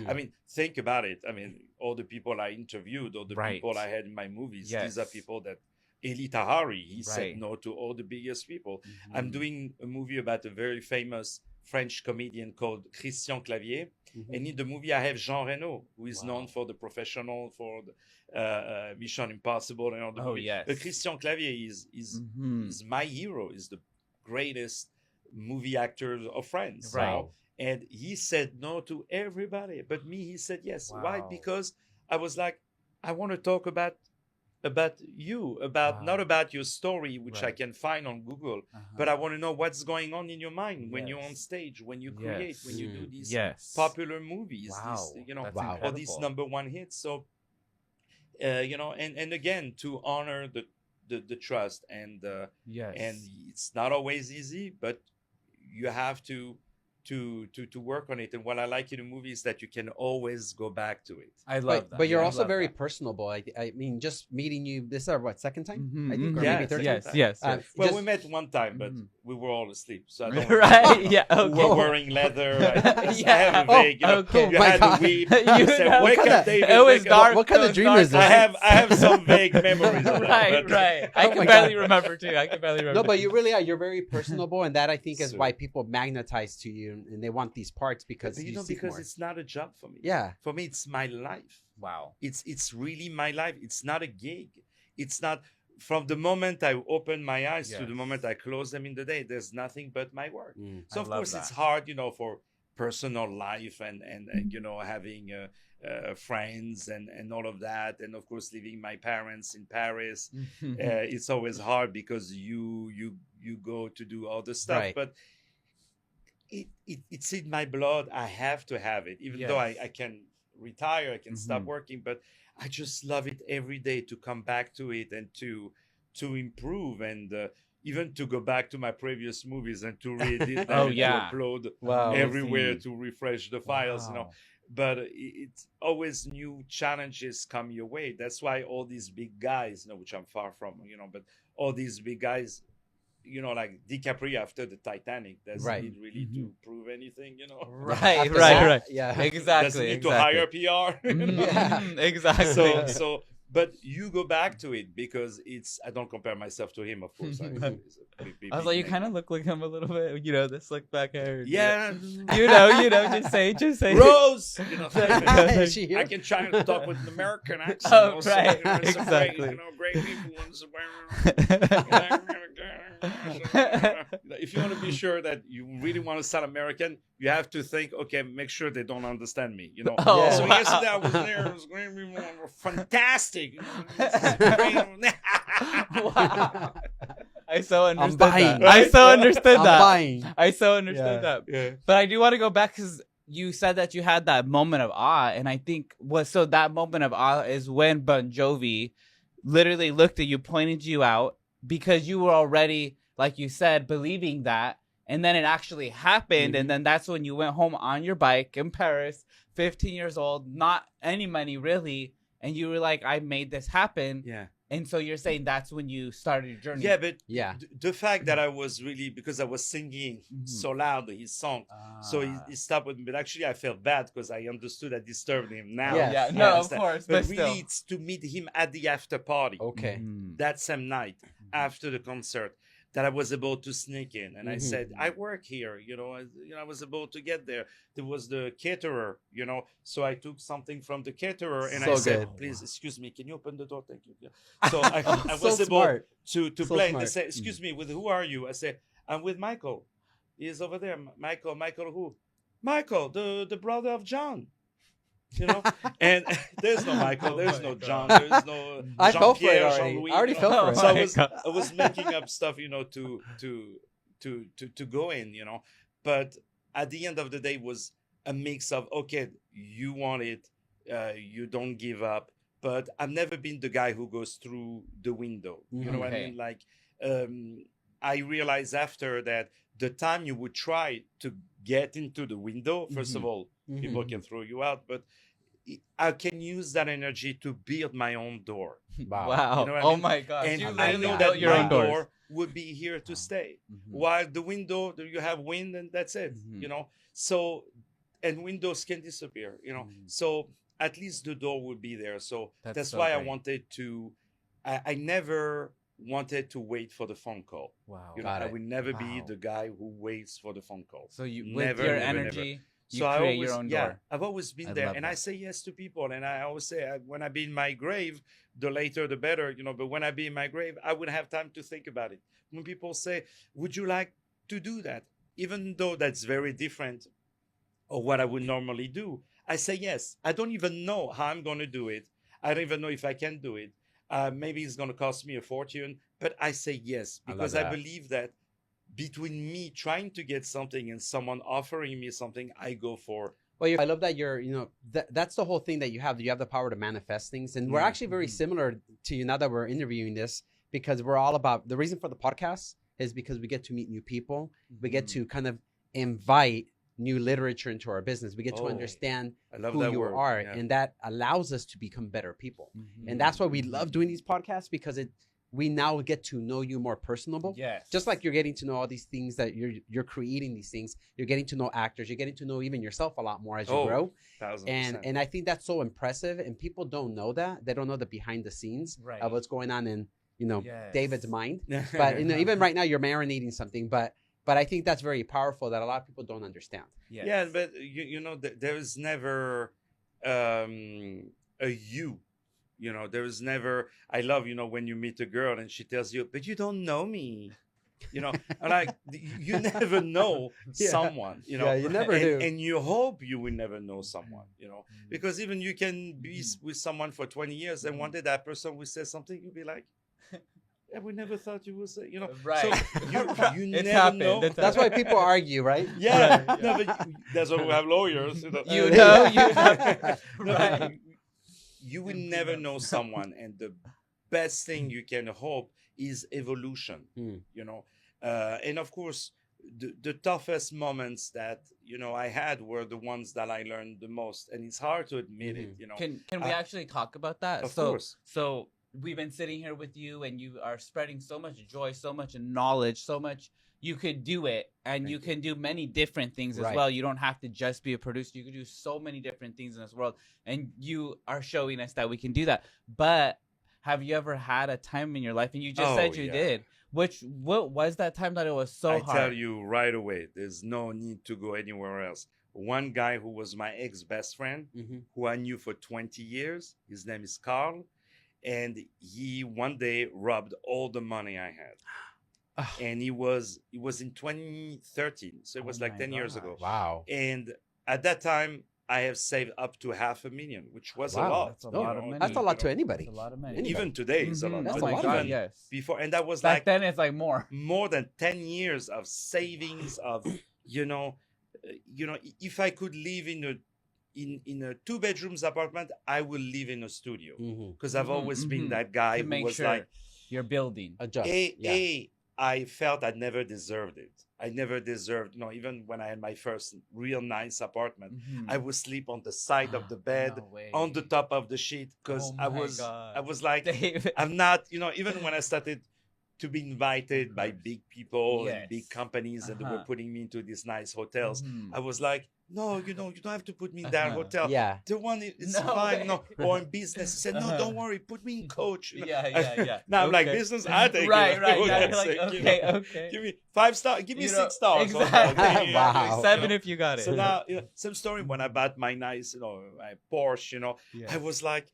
I mean, think about it. I mean, all the people I interviewed, all the Right. people I had in my movies, Yes. these are people that Eli Tahari, he Right. said no to all the biggest people. I'm doing a movie about a very famous French comedian called Christian Clavier. And in the movie, I have Jean Reno, who is known for The Professional, for the, Mission Impossible, and all the Oh, movies. yes. But Christian Clavier is my hero, is the greatest movie actor of France. Right. Now. And he said no to everybody, but me, he said yes. Why? Wow. Because I was like, I want to talk about you, about Wow. not about your story, which I Right. can find on Google, Uh-huh. but I want to know what's going on in your mind when you're on Yes. stage, when you create, when you do these Yes. popular movies, Wow. these, you know, That's Wow. all these incredible. #1 hits. So, you know, and again, to honor the trust, and Yes. it's not always easy, but you have to work on it. And what I like in a movie is that you can always go back to it. I love But that. but you're I also love very that. personable. I mean, just meeting you. This is our what, second time? Mhm, I think, or mhm. maybe Yes, third yes, time. yes, Uh, yes. Well, just- we met one time, but Mhm. we were all asleep, so I don't Right? Yeah. We Okay. were wearing leather. I Yeah. have a vague, you know, Okay. you Oh my had God. to weep. You You said, know, wake kinda- up, David. It was wake up." dark. What kind it of was dream dark. is this? I have some vague memories of that. Right, but- right. I Oh can my barely God. remember too. I can barely remember. No, but you really are. You're very personable, and that I think is So- why people magnetize to you, and they want these parts because But, you you know, seek because more. it's not a job for me. Yeah. For me, it's my life. Wow. It's really my life. It's not a gig. It's not from the moment I open my eyes to the Yes. moment I close them in the day. There's nothing but my work. Mm. So I of love course it's that. hard, you know, for personal life and you know, having friends and all of that, and of course leaving my parents in Paris. It's always hard because you go to do all the stuff, Right. but it's in my blood. I have to have it, even though Yes. I can retire, I can stop Mhm. working, but I just love it every day to come back to it and to improve, and even to go back to my previous movies and to reedit them Oh, and yeah. to upload Wow. everywhere Amazing. to refresh the files, you know. Wow. But it's always new challenges come your way. That's why all these big guys, you know, which I'm far from, you know, but all these big guys, you know, like DiCaprio after the Titanic, doesn't Right. need really to prove anything, you know. Right, After right, that, right. Yeah. Exactly. Doesn't need exactly. to hire PR. you know? Mhm, exactly. So but you go back to it because it's, I don't compare myself to him, of course. I was like, you kind of look like him a little bit. You know, the slick back hair. yeah. You know. Just say. Rose, you know, Is she here? I can try to talk with an American accent. Oh, also. right, You know, it's a exactly. Great, you know, great people. If you want to be sure that you really want to sound American, you have to think, okay, make sure they don't understand me. You know. Oh, Yeah. So wow. yesterday I was there. It was great people. Fantastic. Wow. I so understood buying. that. I so Right? understood I'm that. buying. I so understood Yeah. that. Yeah. But I do want to go back because you said that you had that moment of awe, and I think so that moment of awe is when Bon Jovi literally looked at you, pointed you out, because you were already, like you said, believing that, and then it actually happened, and then that's when you went home on your bike in Paris, 15 years old, not any money really, and you were like, I made this happen. Yeah. And so you're saying that's when you started your journey. Yeah, but Yeah. the fact that I was really, because I was singing so loud his song, so he stopped with me. But actually, I felt bad because I understood I disturbed him now. Yes. Yeah, I no, of understand. course, But but really, still. it's to meet him at the after party Okay. Mhm. that same night after the concert that I was able to sneak in. And I Mhm. said, I work here, you know, I was able to get there. There was the caterer, you know, so I took something from the caterer and I So said, good. please, excuse me, can you open the door? Thank you. Yeah. So I So was able smart. to So play. smart. They say, excuse me, with who are you? I say, I'm with Michael. He's over there. Michael who? Michael, the brother of John. You know, and there's no Michael, there's no John, there's no I fell for it Jean-Pierre, already. Jean-Louis. I already you fell know? for it. So Oh my I was making up stuff, you know, to go in, you know. But at the end of the day, it was a mix of, okay, you want it, you don't give up. But I've never been the guy who goes through the window. You know what I Okay. mean? Like, I realized after that the time you would try to get into the window, first of all, people can throw you out, but I can use that energy to build my own door. Wow. Wow. You know what I Oh mean? my gosh. And You I literally know built that your my own doors. door would be here to stay. Mhm. While the window, you have wind and that's it, Mhm. you know? So, and windows can disappear, you know? Mhm. So at least the door would be there. So That's that's so why I great. wanted to, I never wanted to wait for the phone call. Wow. You know, Got I it. will never be Wow. the guy who waits for the phone call. So you, Never, with your never, never. energy, you So I create always, your own yeah, door. I've always been I there, love and I that. say yes to people. And I always say, when I be in my grave, the later the better, you know. But when I be in my grave, I would have time to think about it. When people say, "Would you like to do that?" Even though that's very different or what I would normally do, I say yes. I don't even know how I'm going to do it. I don't even know if I can do it. Maybe it's going to cost me a fortune, but I say yes because I believe that between me trying to get something and someone offering me something, I go for. Well, I love that that's the whole thing that you have. You have the power to manifest things. And we're actually very similar to you now that we're interviewing this, because we're all about, the reason for the podcast is because we get to meet new people. We get to kind of invite new literature into our business. We get to understand who you are. And that allows us to become better people. And that's why we love doing these podcasts, because we now get to know you more personable. Yes. Just like you're getting to know all these things that you're creating these things. You're getting to know actors. You're getting to know even yourself a lot more as you grow. 1000%. And I think that's so impressive. And people don't know that. They don't know the behind the scenes of what's going on in, David's mind. But even right now you're marinating something. But I think that's very powerful that a lot of people don't understand. Yes. Yeah, but there is never a you. There is never, I love, when you meet a girl and she tells you, but you don't know me. I'm like, you never know someone, you never do. And you hope you will never know someone, because even you can be with someone for 20 years and one day that person will say something, you'll be like, yeah, we never thought you would say, Right. So you never know. That's why people argue, right? Yeah. No, but that's why we have lawyers. Right. You will never know someone, and the best thing you can hope is evolution. And of course, the toughest moments that I had were the ones that I learned the most, and it's hard to admit it. Can we actually talk about that? Of course. So we've been sitting here with you, and you are spreading so much joy, so much knowledge, so much. You could do it, and you can do many different things as well. You don't have to just be a producer. You can do so many different things in this world, and you are showing us that we can do that. But have you ever had a time in your life, and you just said you did, what was that time that it was so hard? I tell you right away, there's no need to go anywhere else. One guy who was my ex-best friend, who I knew for 20 years, his name is Carl, and he one day robbed all the money I had. And it was in 2013, so it was like 10 years ago. Wow. And at that time I have saved up to $500,000, which was a lot. That's a lot of money. That's a lot to anybody. That's a lot of money. Even today it's a lot. That's Oh my God, yes. Before, and that was Back then it's like more than 10 years of savings of if I could live in a 2-bedrooms apartment, I will live in a studio, because I've always been that guy who was like, you're building a job. I felt I never deserved it. I never deserved, even when I had my first real nice apartment, I would sleep on the side of the bed, on the top of the sheet, because I was like, David. I'm not, even when I started to be invited by big people and big companies and they were putting me into these nice hotels, I was like, no, you don't have to put me in that hotel. Yeah. The one is fine. No, or in business. He said, no, don't worry, put me in coach. Yeah. Now I'm like, business, I take it. Right. Now you're like, okay. Give me 5 stars. Give me 6 stars. Exactly. Wow. 7 if you got it. So now, same story when I bought my nice, my Porsche, I was like,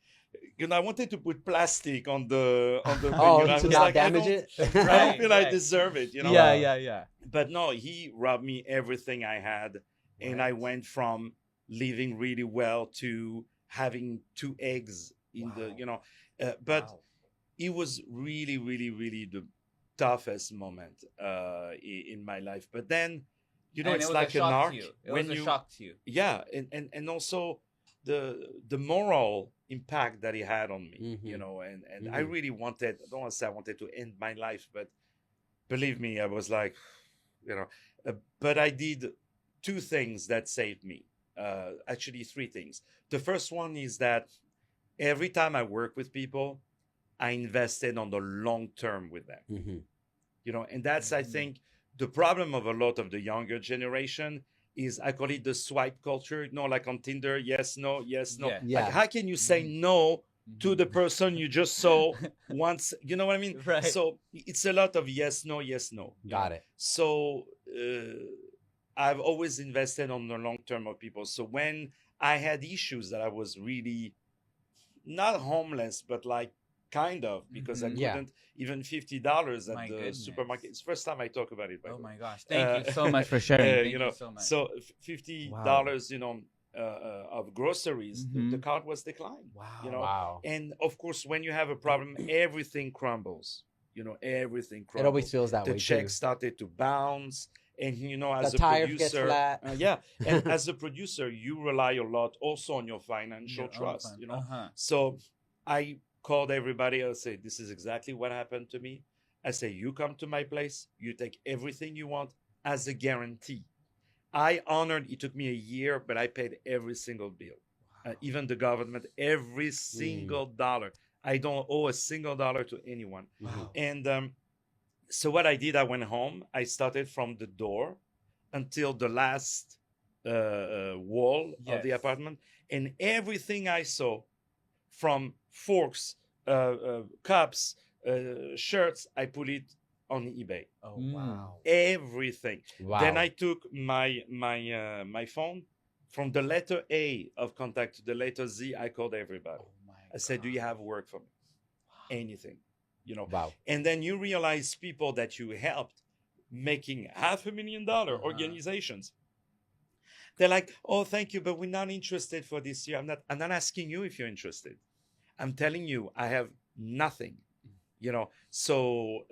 I wanted to put plastic on the to not damage it. I don't feel I deserve it, Yeah. But no, he robbed me everything I had. And I went from living really well to having 2 eggs in but it was really, really, really the toughest moment in my life. But then, it's like an arc. It was a shock to you. Yeah, and also the moral impact that it had on me, and I really wanted, I don't want to say I wanted to end my life, but believe me, I was like, but I did 2 things that saved me. Actually, 3 things. The first one is that every time I work with people, I invested on the long term with them. And that's, I think, the problem of a lot of the younger generation is, I call it the swipe culture. Like on Tinder, yes, no, yes, no. Yeah. Like, how can you say no to the person you just saw once? You know what I mean? Right. So it's a lot of yes, no, yes, no. Got it. So I've always invested on the long term of people. So when I had issues that I was really not homeless, but like kind of, because I Mhm. Yeah. couldn't even $50 at My the goodness. supermarket. It's the first time I talk about it. By Oh the way. my gosh! Thank you so much for sharing. Thank You you know, so much. so $50, you know, of groceries, the Mhm. cart was declined. Wow. You know, Wow. and of course, when you have a problem, everything crumbles. You know, everything It crumbles. always feels that The way check too. started to bounce, and you know, as The a tire gets producer, flat. yeah, and as a producer, you rely a lot also on your financial Your own trust. fund. You know, Uh-huh. so I called everybody. I say, this is exactly what happened to me. I say, you come to my place, you take everything you want as a guarantee. I honored. It took me a year, but I paid every single bill, even the government, every single dollar. I don't owe a single dollar to anyone. Wow. And so what I did, I went home. I started from the door until the last wall of the Yes. apartment, and everything I saw, from forks, cups, shirts, I put it on eBay. Oh Mm. wow. Everything. Wow. Then I took my phone from the letter A of contact to the letter Z. I called everybody. Oh my I said, "Do God. you have work for me? Anything?" You know. Wow. And then you realize people that you helped making $500,000 organizations. They're like, "Oh, thank you, but we're not interested for this year." I'm not asking you if you're interested. I'm telling you, I have nothing. You know, so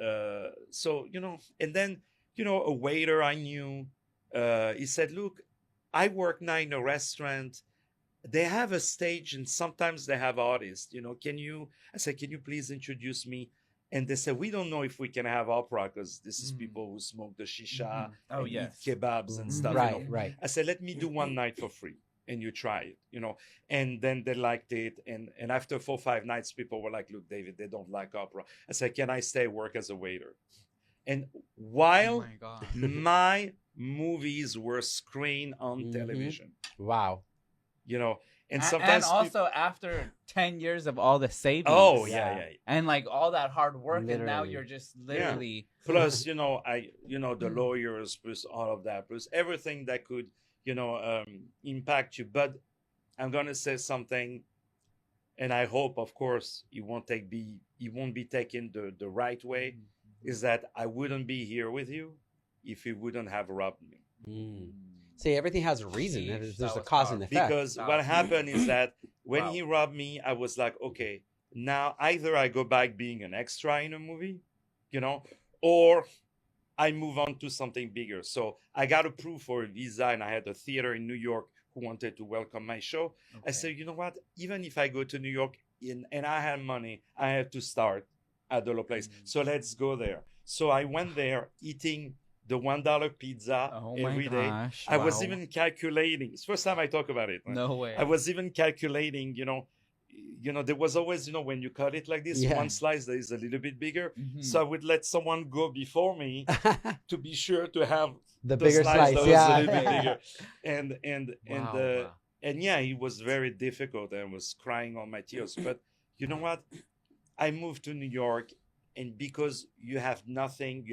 you know, and then you know, a waiter I knew, he said, "Look, I work now in a restaurant. They have a stage, and sometimes they have artists. You know, can you?" I said, "Can you please introduce me?" And they said, "We don't know if we can have opera because this is people who smoke the shisha Mhm. Oh, and yes. eat kebabs and Mhm. stuff." Right, You know? right. I said, "Let me do one night for free, and you try it." You know, and then they liked it, and after 4 or 5 nights, people were like, "Look, David, they don't like opera." I said, "Can I stay work as a waiter?" And Oh while my God. my movies were screened on Mhm. television, Wow. you know, and And sometimes also after 10 years of all the savings. oh Yeah. yeah. And like all that hard work, and now Literally. you're just literally. Plus, you know, the lawyers, plus all of that, plus everything that could, impact you. But I'm gonna say something, and I hope, of course, it won't be taken the right way. Is that I wouldn't be here with you if you wouldn't have robbed me. Mm. See, everything has a reason. Jeez, There's that a was cause and powerful. effect. Because Wow. what happened is that when Wow. he robbed me, I was like, okay, now either I go back being an extra in a movie, you know, or I move on to something bigger. So I got approved for a visa, and I had a theater in New York who wanted to welcome my show. I Okay. said, you know what? Even if I go to New York and I have money, I have to start at the low place. So let's go there. So I went there eating the $1 pizza Oh my every day. gosh. I was wow. even calculating. It's the first time I talk about it. No way. I was even calculating, there was always, when you cut it like this, Yeah. one slice that is a little bit bigger. Mhm. So I would let someone go before me to be sure to have The the bigger slice slice, that was yeah. a little bit bigger. Wow. And yeah, it was very difficult. I was crying all my tears. But you know what? I moved to New York, and because you have nothing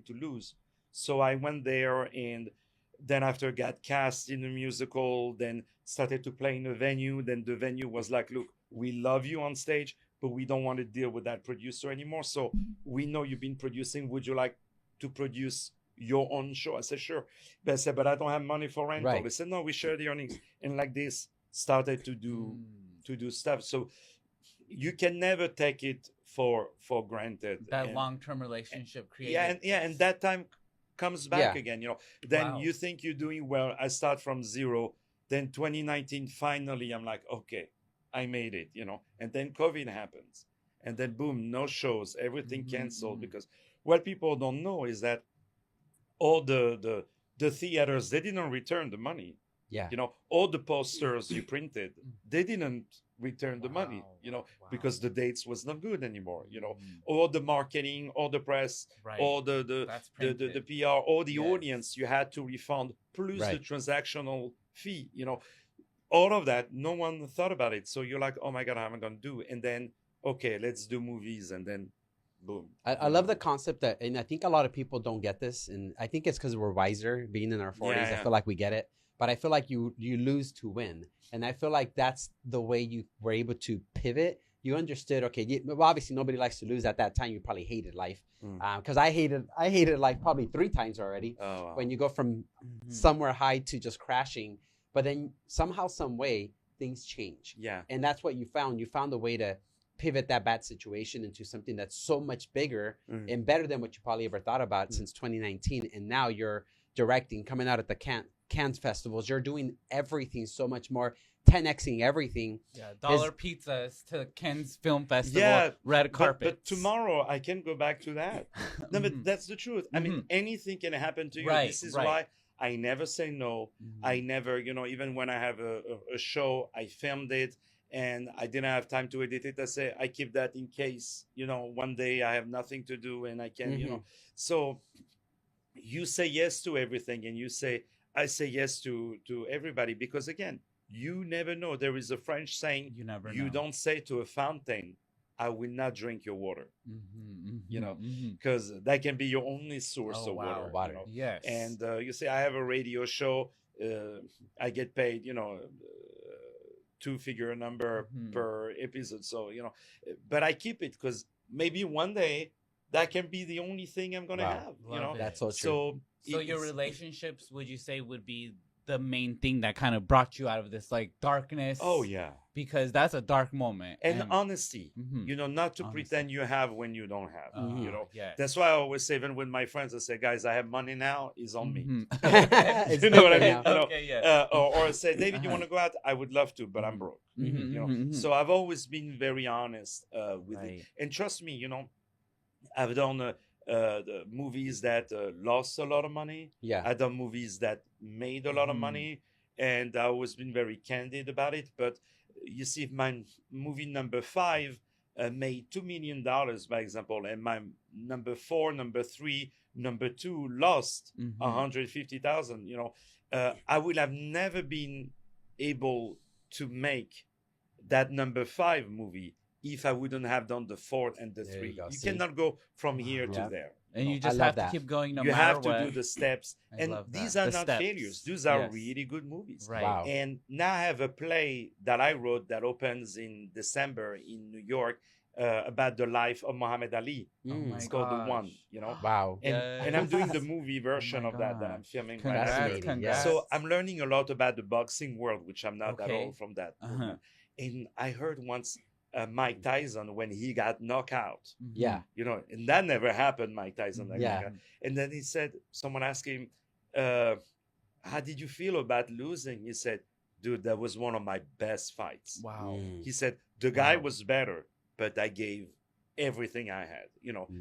to lose. So I went there, and then after got cast in a musical, then started to play in a venue. Then the venue was like, look, we love you on stage, but we don't want to deal with that producer anymore. So we know you've been producing. Would you like to produce your own show? I said, sure. But I said, but I don't have money for rental. Right. They said, no, we share the earnings. And like this, started to do stuff. So you can never take it for granted. That And- long-term relationship created. and that time comes back Yeah. again. Then Wow. you think you're doing well. I start from zero. Then 2019, finally, I'm like, okay, I made it. And then COVID happens, and then boom, no shows, everything canceled. Mhm. Because what people don't know is that all the theaters, they didn't return the money. Yeah. All the posters you printed, they didn't return the money. Wow. Because the dates was not good anymore. Mhm. All the marketing, all the press, Right. all the That's the printed. PR, all the Yes. audience you had to refund, plus the Right. transactional fee. All of that, no one thought about it. So you're like, oh my god, how am I gonna do? And then okay, let's do movies, and then boom. I love the concept that, and I think a lot of people don't get this, and I think it's because we're wiser, being in our 40s. Yeah. I feel like we get it, but I feel like you lose to win, and I feel like that's the way you were able to pivot you understood. Okay, well, obviously nobody likes to lose. At that time, you probably hated life, because I hated life probably 3 times already. Oh, wow. When you go from somewhere high to just crashing, but then somehow, some way, things change. Yeah. And that's what you found. You found a way to pivot that bad situation into something that's so much bigger and better than what you probably ever thought about since 2019. And now you're directing, coming out at the Cannes festivals. You're doing everything so much more, 10xing everything. Yeah, dollar pizzas to Cannes Film Festival. Yeah, red carpet. But tomorrow I can go back to that. No, but that's the truth. I mean, anything can happen to you. Right, This is right. why I never say no. I never, even when I have a show, I filmed it and I didn't have time to edit it. I say I keep that in case, one day I have nothing to do and I can, So you say yes to everything, and I say yes to everybody, because again, you never know. There is a French saying, you never know. you don't say to a fountain, I will not drink your water, because that can be your only source of water. Yes. And you say, I have a radio show, I get paid, 2-figure number per episode. So, but I keep it because maybe one day that can be the only thing I'm going to have, That's so true. So your relationships, would you say, would be the main thing that kind of brought you out of this like darkness? Oh, yeah. Because that's a dark moment. And honesty, not to pretend you have when you don't have, Yes. That's why I always say, even with my friends, I say, guys, I have money now, it's on me. It's You know what I mean? now. Okay, yeah. Or say, David, you want to go out? I would love to, but I'm broke. So I've always been very honest with it. And trust me, I've done the movies that lost a lot of money. Yeah. I've done movies that made a lot of money, and I've always been very candid about it. But you see, my movie number 5 made $2 million, by example, and my number 4, number 3, number 2 lost 150,000. I would have never been able to make that number 5 movie if I wouldn't have done the 4 and the 3. You cannot go from here to there. And you just have to keep going no matter what. You have to do the steps. And these are not failures. These are really good movies. Right. Wow. And now I have a play that I wrote that opens in December in New York about the life of Muhammad Ali. It's called The One, Wow. And I'm doing the movie version of that I'm filming right now. Congrats. So I'm learning a lot about the boxing world, which I'm not at all from that. And I heard once Mike Tyson, when he got knocked out, and that never happened, Mike Tyson. And then he said, someone asked him, how did you feel about losing? He said, dude, that was one of my best fights. Wow. He said, the guy was better, but I gave everything I had.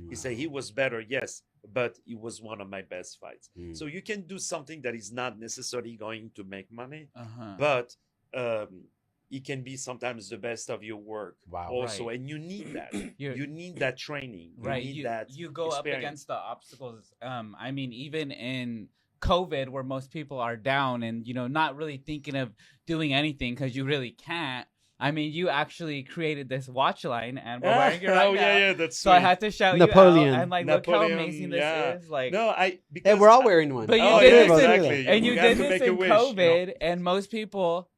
He said he was better, yes, but it was one of my best fights. So you can do something that is not necessarily going to make money, but it can be sometimes the best of your work also. Right. And you need that. You need that training. You go up against the obstacles. I mean, even in COVID, where most people are down and, not really thinking of doing anything because you really can't. I mean, you actually created this watch line, and we're wearing it right now. Yeah, that's so sweet. I had to shout Napoleon. you out. And look how amazing this is. Like, no, because we're all wearing one. But you did this exactly. and you did this in COVID, you and most people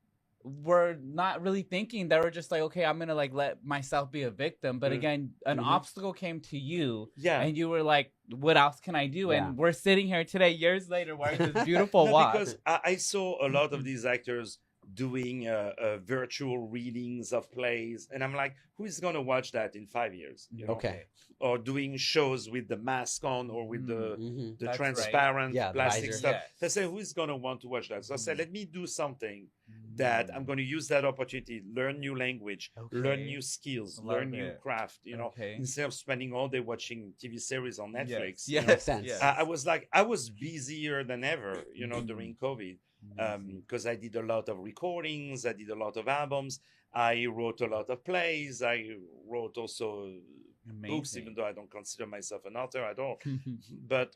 were not really thinking. They were just like, okay, I'm gonna let myself be a victim. But again, an obstacle came to you, and you were like, what else can I do? And we're sitting here today, years later, wearing this beautiful watch. Because I saw a lot of these actors doing virtual readings of plays, and I'm like, who is going to watch that in 5 years? Okay. Or doing shows with the mask on or with the That's transparent right. plastic stuff. Yes. I said, who is going to want to watch that? So I said, let me do something that I'm going to use that opportunity, learn new language, learn new skills, learn new craft, instead of spending all day watching TV series on Netflix. Yes. Makes sense. I was busier than ever, during COVID. Because I did a lot of recordings, I did a lot of albums, I wrote a lot of plays, I wrote also books, even though I don't consider myself an author at all. But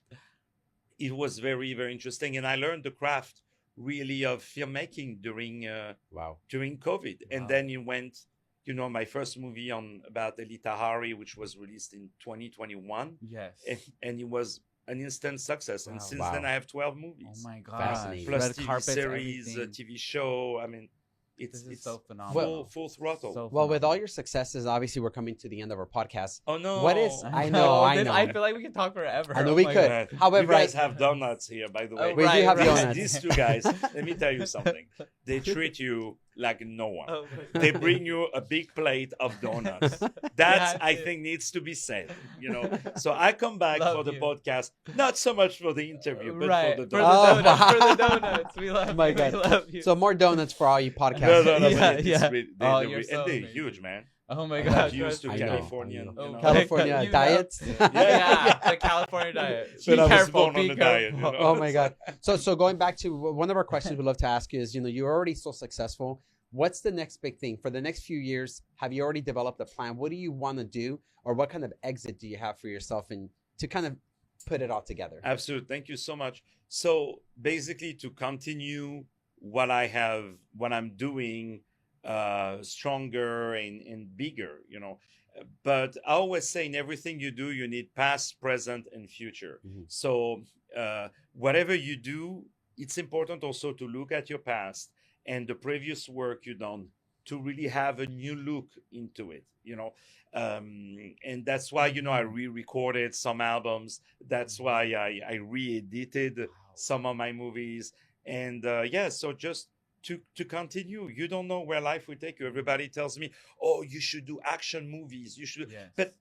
it was very, very interesting, and I learned the craft really of filmmaking during COVID. And then it went, my first movie about Eli Tahari, which was released in 2021. Yes, and it was an instant success. And since then I have 12 movies. Oh my God. Fascinating. Plus Red TV carpets, series, everything. TV show. I mean, It's This is it's so phenomenal. full throttle. So Well, with all phenomenal. your successes, obviously we're coming to the end of our podcast. Oh no! What is- I know. I feel like we can talk forever. I know Oh we my could. God. However, you guys I- have donuts here, by the way. Oh, We do right, have right. donuts. These two guys, let me tell you something. They treat you like no one. Oh my They God. bring you a big plate of donuts. That's Yeah, I dude. think needs to be said. So I come back Love for the you. podcast, not so much for the interview, but Right. for the For the donuts. Oh, donuts. wow. For the donuts. We love Oh my you. God. We love you. So more donuts for all you podcast. No, Yeah, but it's yeah. really- Oh, they're you're and so they're amazing. huge, man. Oh my I'm God. not used to I know, Californian. I know. You know? California You know. diets. Yeah, the California diet. But Be I was careful. born on Be the careful. diet, you know? Oh my God. So going back to one of our questions we'd love to ask you is, you're already so successful. What's the next big thing for the next few years? Have you already developed a plan? What do you want to do, or what kind of exit do you have for yourself, and to kind of put it all together? Absolutely. Thank you so much. So basically, to continue what I'm doing, stronger and bigger, But I always say, in everything you do, you need past, present, and future. Mhm. So whatever you do, it's important also to look at your past and the previous work you've done to really have a new look into it. And that's why I re-recorded some albums. That's why I re-edited some of my movies. And so just to continue, you don't know where life will take you. Everybody tells me, oh, you should do action movies, you should. Yes. But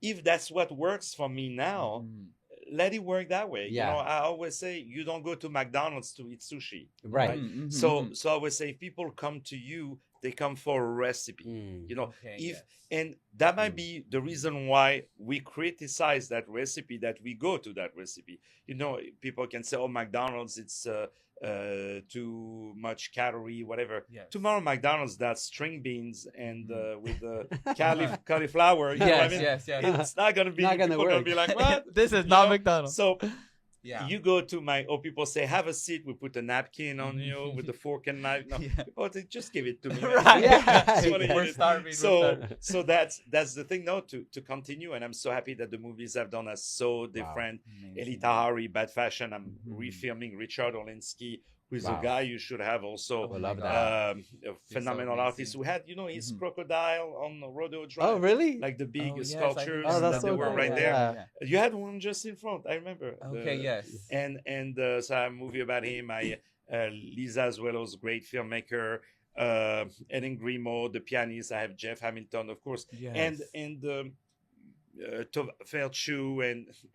if that's what works for me now, Mhm. let it work that way. Yeah. I always say, you don't go to McDonald's to eat sushi. Right. Mhm, mhm, So mhm. I always say, if people come to you, they come for a recipe. Mm. Okay, If yes. and that might Mm. be the reason why we criticize that recipe, that we go to that recipe. People can say, oh, McDonald's, it's too much calorie, whatever. Yes. Tomorrow, McDonald's, that's string beans and with the Uh-huh. cauliflower. You know what I Yes, mean? yes, yes. It's not gonna be. Not gonna people gonna work. be like, what? This is You not know? McDonald's. So Yeah. you go to people say, have a seat. We put a napkin on you with the fork and knife. No, Yeah. people say, just give it to me. Right. Yeah. Just wanna We're eat it. starving. So that's the thing now to continue, and I'm so happy that the movies I've done are so different. Eli Tahari, Bad Fashion. I'm Mhm. refilming Richard Olinsky, who's Wow. a guy you should have also. I love God. that. A phenomenal amazing. artist who had his Mhm. crocodile on the Rodeo Drive. Oh, really? Like the big Oh, yes, I sculptures Oh, that's that so they were cool. right Yeah. there. You had one just in front. I remember. Okay, yes. And so I have a movie about him. Lisa Azuelo's great filmmaker. Ellen Grimaud, the pianist. I have Jeff Hamilton, of course, Yes. and Ferchu,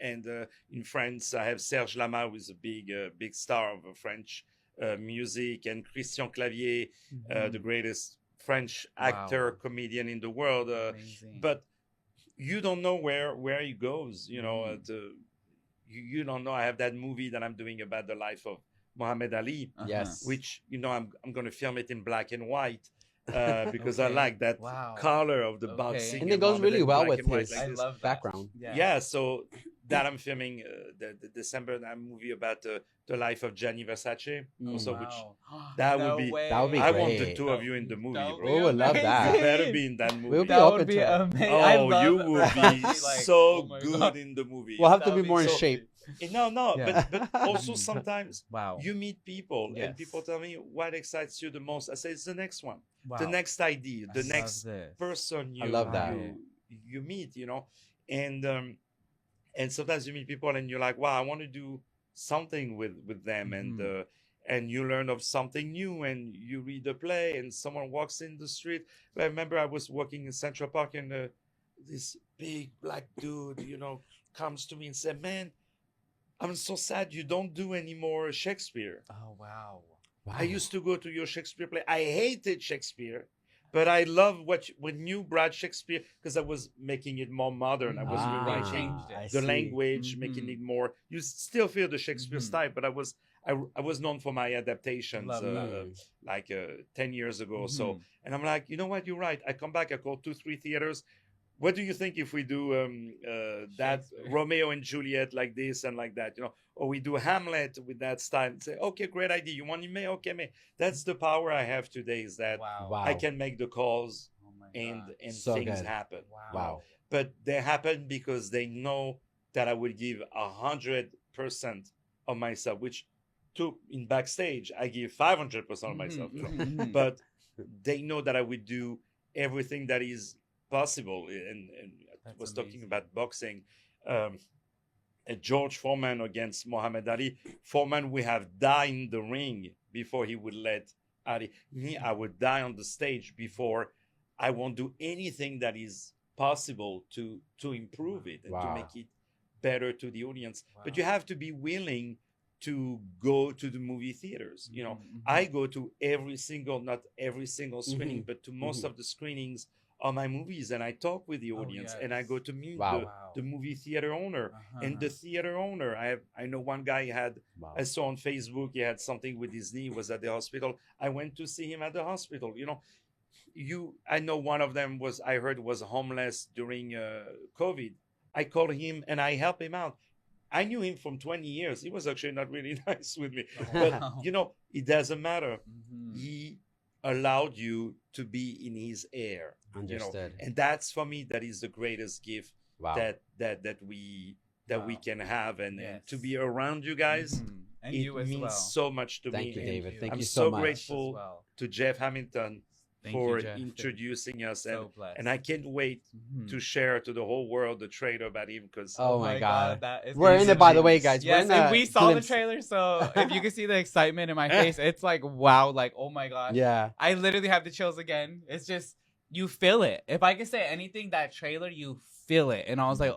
and in France I have Serge Lama, who is a big star of French music, and Christian Clavier, the greatest French actor, comedian in the world. Amazing. But you don't know where he goes. You don't know. I have that movie that I'm doing about the life of Muhammad Ali, Yes. which I'm going to film it in black and white because I Okay. like that Wow. color of the Okay. boxing. And it goes Muhammad really Ali, well black with and white his like I this. love that. background. Yeah, so that I'm filming the December, that movie about the life of Gianni Versace. Also, which that would be- that would be I want the great. two of you in the movie, That would bro. We would love that. You better be in that movie. We'll be That open would be to it. amazing. I Oh, love you would be Versace, like, so oh my good God. in the movie. We'll have to That be would more in so- shape. No, Yeah. but also sometimes Wow. you meet people Yes. and people tell me what excites you the most. I say it's the next one, Wow. the next idea, I the love next this. person I love that. you meet, and sometimes you meet people and you're like, wow, I want to do something with them, and you learn of something new, and you read a play, and someone walks in the street. I remember I was walking in Central Park, and this big black dude, comes to me and said, man, I'm so sad you don't do any more Shakespeare. Oh wow. I used to go to your Shakespeare play. I hated Shakespeare, but I love when you brought Shakespeare, because I was making it more modern. I was rewriting changed it. I the see. language, Mhm. making it more. You still feel the Shakespeare Mhm. style, but I was known for my adaptations Love that. like 10 years ago or so. Mhm. And I'm like, you know what? You're right. I come back. I call 2-3 theaters. What do you think if we do that Shakespeare. Romeo and Juliet like this and like that, or we do Hamlet with that style and say, okay, great idea. You want me? Okay, me. That's the power I have today, is that Wow. Wow. I can make the calls Oh my and God. So things good. happen. Wow. But they happen because they know that I will give 100% of myself, which in backstage, I give 500% of myself, but they know that I would do everything that is possible. And I was talking about boxing. George Foreman against Muhammad Ali. Foreman would have died in the ring before he would let Ali. Me, I would die on the stage before. I won't do anything that is possible to improve it and to make it better to the audience. But you have to be willing to go to the movie theaters. You know, I go to not every single screening, but to most of the screenings of my movies, and I talk with the audience, and I go to meet the movie theater owner. And the theater owner, I know one guy I saw on Facebook, he had something with his knee, was at the hospital. I went to see him at the hospital. You know, I know one of them I heard was homeless during COVID. I called him and I helped him out. I knew him from 20 years. He was actually not really nice with me. But, you know, it doesn't matter. He allowed you to be in his air. Understood. You know? And that's, for me, that is the greatest gift that we can have. And to be around you guys, and it means so much to me. Thank you, David. Thank you so so much. Grateful to Jeff Hamilton for introducing us, and I can't wait to share to the whole world the trailer about him, because oh my god, we're in it, by the way, guys. Yes, and we saw the trailer, so if you can see the excitement in my face, it's like wow, like oh my god, yeah, I literally have the chills again. It's just you feel it. If I could say anything, that trailer, you feel it. And I was like,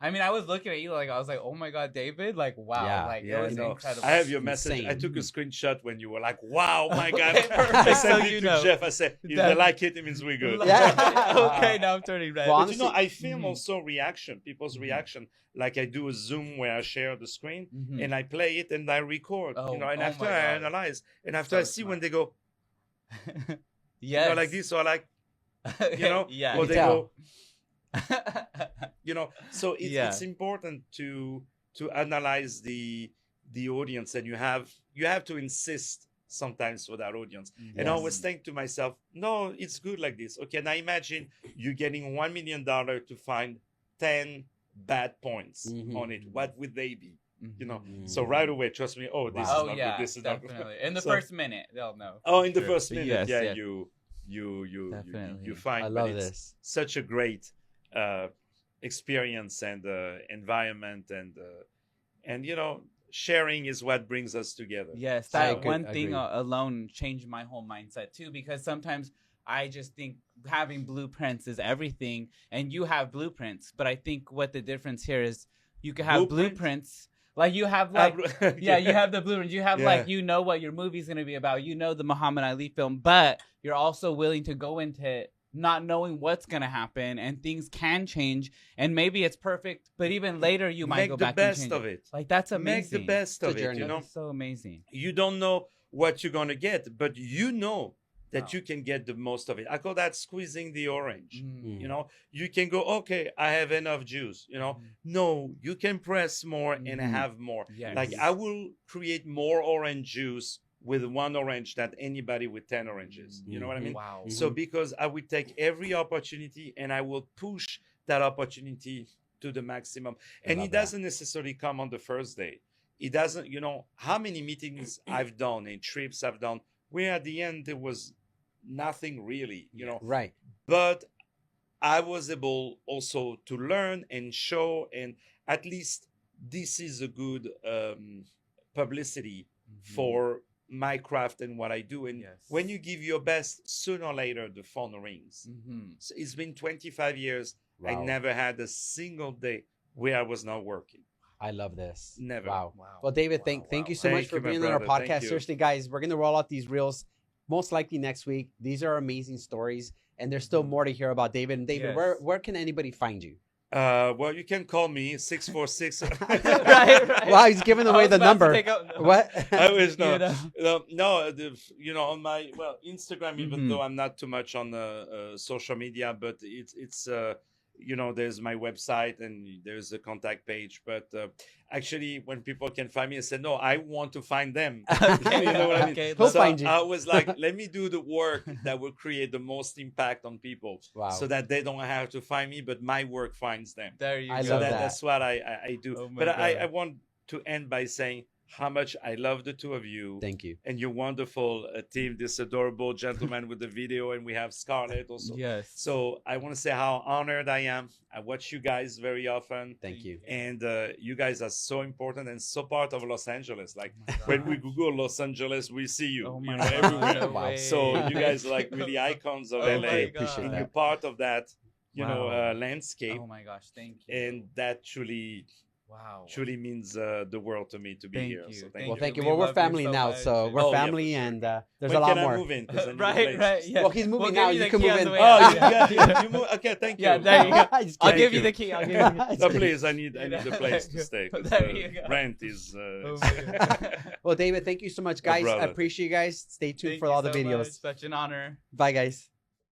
I mean, I was looking at you like, I was like, oh my god, David, like wow, like it was incredible. I have your message. Insane. I took a screenshot when you were like, wow, my god. I sent it to Jeff. I said, if they like it, it means we're good. Yeah. Okay, now I'm turning red. Well, but you know, I film also people's reaction. Like I do a Zoom where I share the screen and I play it and I record. You know, and after I analyze, and after I see when they go, you know, like this, or like, you know, or they go, you know. So it's important to analyze the audience, and you have to insist sometimes for that audience. And I always think to myself, no, it's good like this. Okay, now imagine you getting $1 million to find 10 bad points on it. What would they be? You know, so right away, trust me. Oh, this is not good. This is definitely. not good. In the first minute, they'll know. Oh, in the first minute, you find. I love this. Such a great experience and environment, and you know, sharing is what brings us together. Yes, that one thing alone changed my whole mindset too, because sometimes I just think having blueprints is everything, and you have blueprints, but I think what the difference here is you can have blueprints. Like you have like, you have the blueprint. You have like, you know what your movie's going to be about. You know the Muhammad Ali film, but you're also willing to go into it not knowing what's going to happen, and things can change, and maybe it's perfect, but even later you might go back and change it. Make the best of it. Like that's amazing. Make the best of it, you know? So amazing. You don't know what you're going to get, but you know that you can get the most of it. I call that squeezing the orange. You know, you can go, okay, I have enough juice. You know, no, you can press more and have more. Yes. Like I will create more orange juice with one orange than anybody with 10 oranges. You know what I mean? Wow. So because I will take every opportunity and I will push that opportunity to the maximum. And it doesn't necessarily come on the first day. It doesn't, you know, how many meetings I've done and trips I've done where at the end there was nothing really, you know. Right. But I was able also to learn and show, and at least this is a good publicity for my craft and what I do. And when you give your best, sooner or later the phone rings. So it's been 25 years. I never had a single day where I was not working. I love this. Never. Wow. Well, David, thank you so much for being on our podcast. Seriously, guys, we're going to roll out these reels most likely next week. These are amazing stories, and there's still more to hear about David. And David, where can anybody find you? Well, you can call me 646. right. Wow, he's giving away the number. What? I wish no. You know, on my Instagram, even though I'm not too much on social media, but it's you know, there's my website and there's a contact page. But actually, when people can find me, I said, no, I want to find them. Okay. You know what I mean? Okay, so find you. I was like, let me do the work that will create the most impact on people. Wow. So that they don't have to find me, but my work finds them. There you go. Love that. That's what I do. Oh but I want to end by saying, how much I love the two of you. Thank you. And your wonderful team, this adorable gentleman with the video, and we have Scarlett also. Yes. So I want to say how honored I am. I watch you guys very often. Thank you. And you guys are so important and so part of Los Angeles. Like Oh my when we gosh. Google Los Angeles, we see you, Oh you my know, God, everywhere. no Wow. way. So you guys are like really icons of Oh LA. my appreciate God. And that. you're part of that, you know, Wow. landscape. Oh my gosh, thank you. And that truly means the world to me to be Thank here. you. So Thank Well, you. thank you. We Well, we're love you family so now, much. so we're Oh, yeah, for family, sure. and there's When a lot can I more. move in? 'Cause I need a Right, place. right. Yeah. Well, he's moving We'll now. give You the can key move on in. the way Oh, out. you move. Okay, thank you. Yeah, there you go. Just I'll kidding. give you the key. I'll give you the key. No, please, I need the place to stay. 'Cause There the you go. rent is. Oh my God. Well, David, thank you so much, guys. I brother. appreciate you guys. Stay tuned Thank for you all the so videos. much. Such an honor. Bye, guys.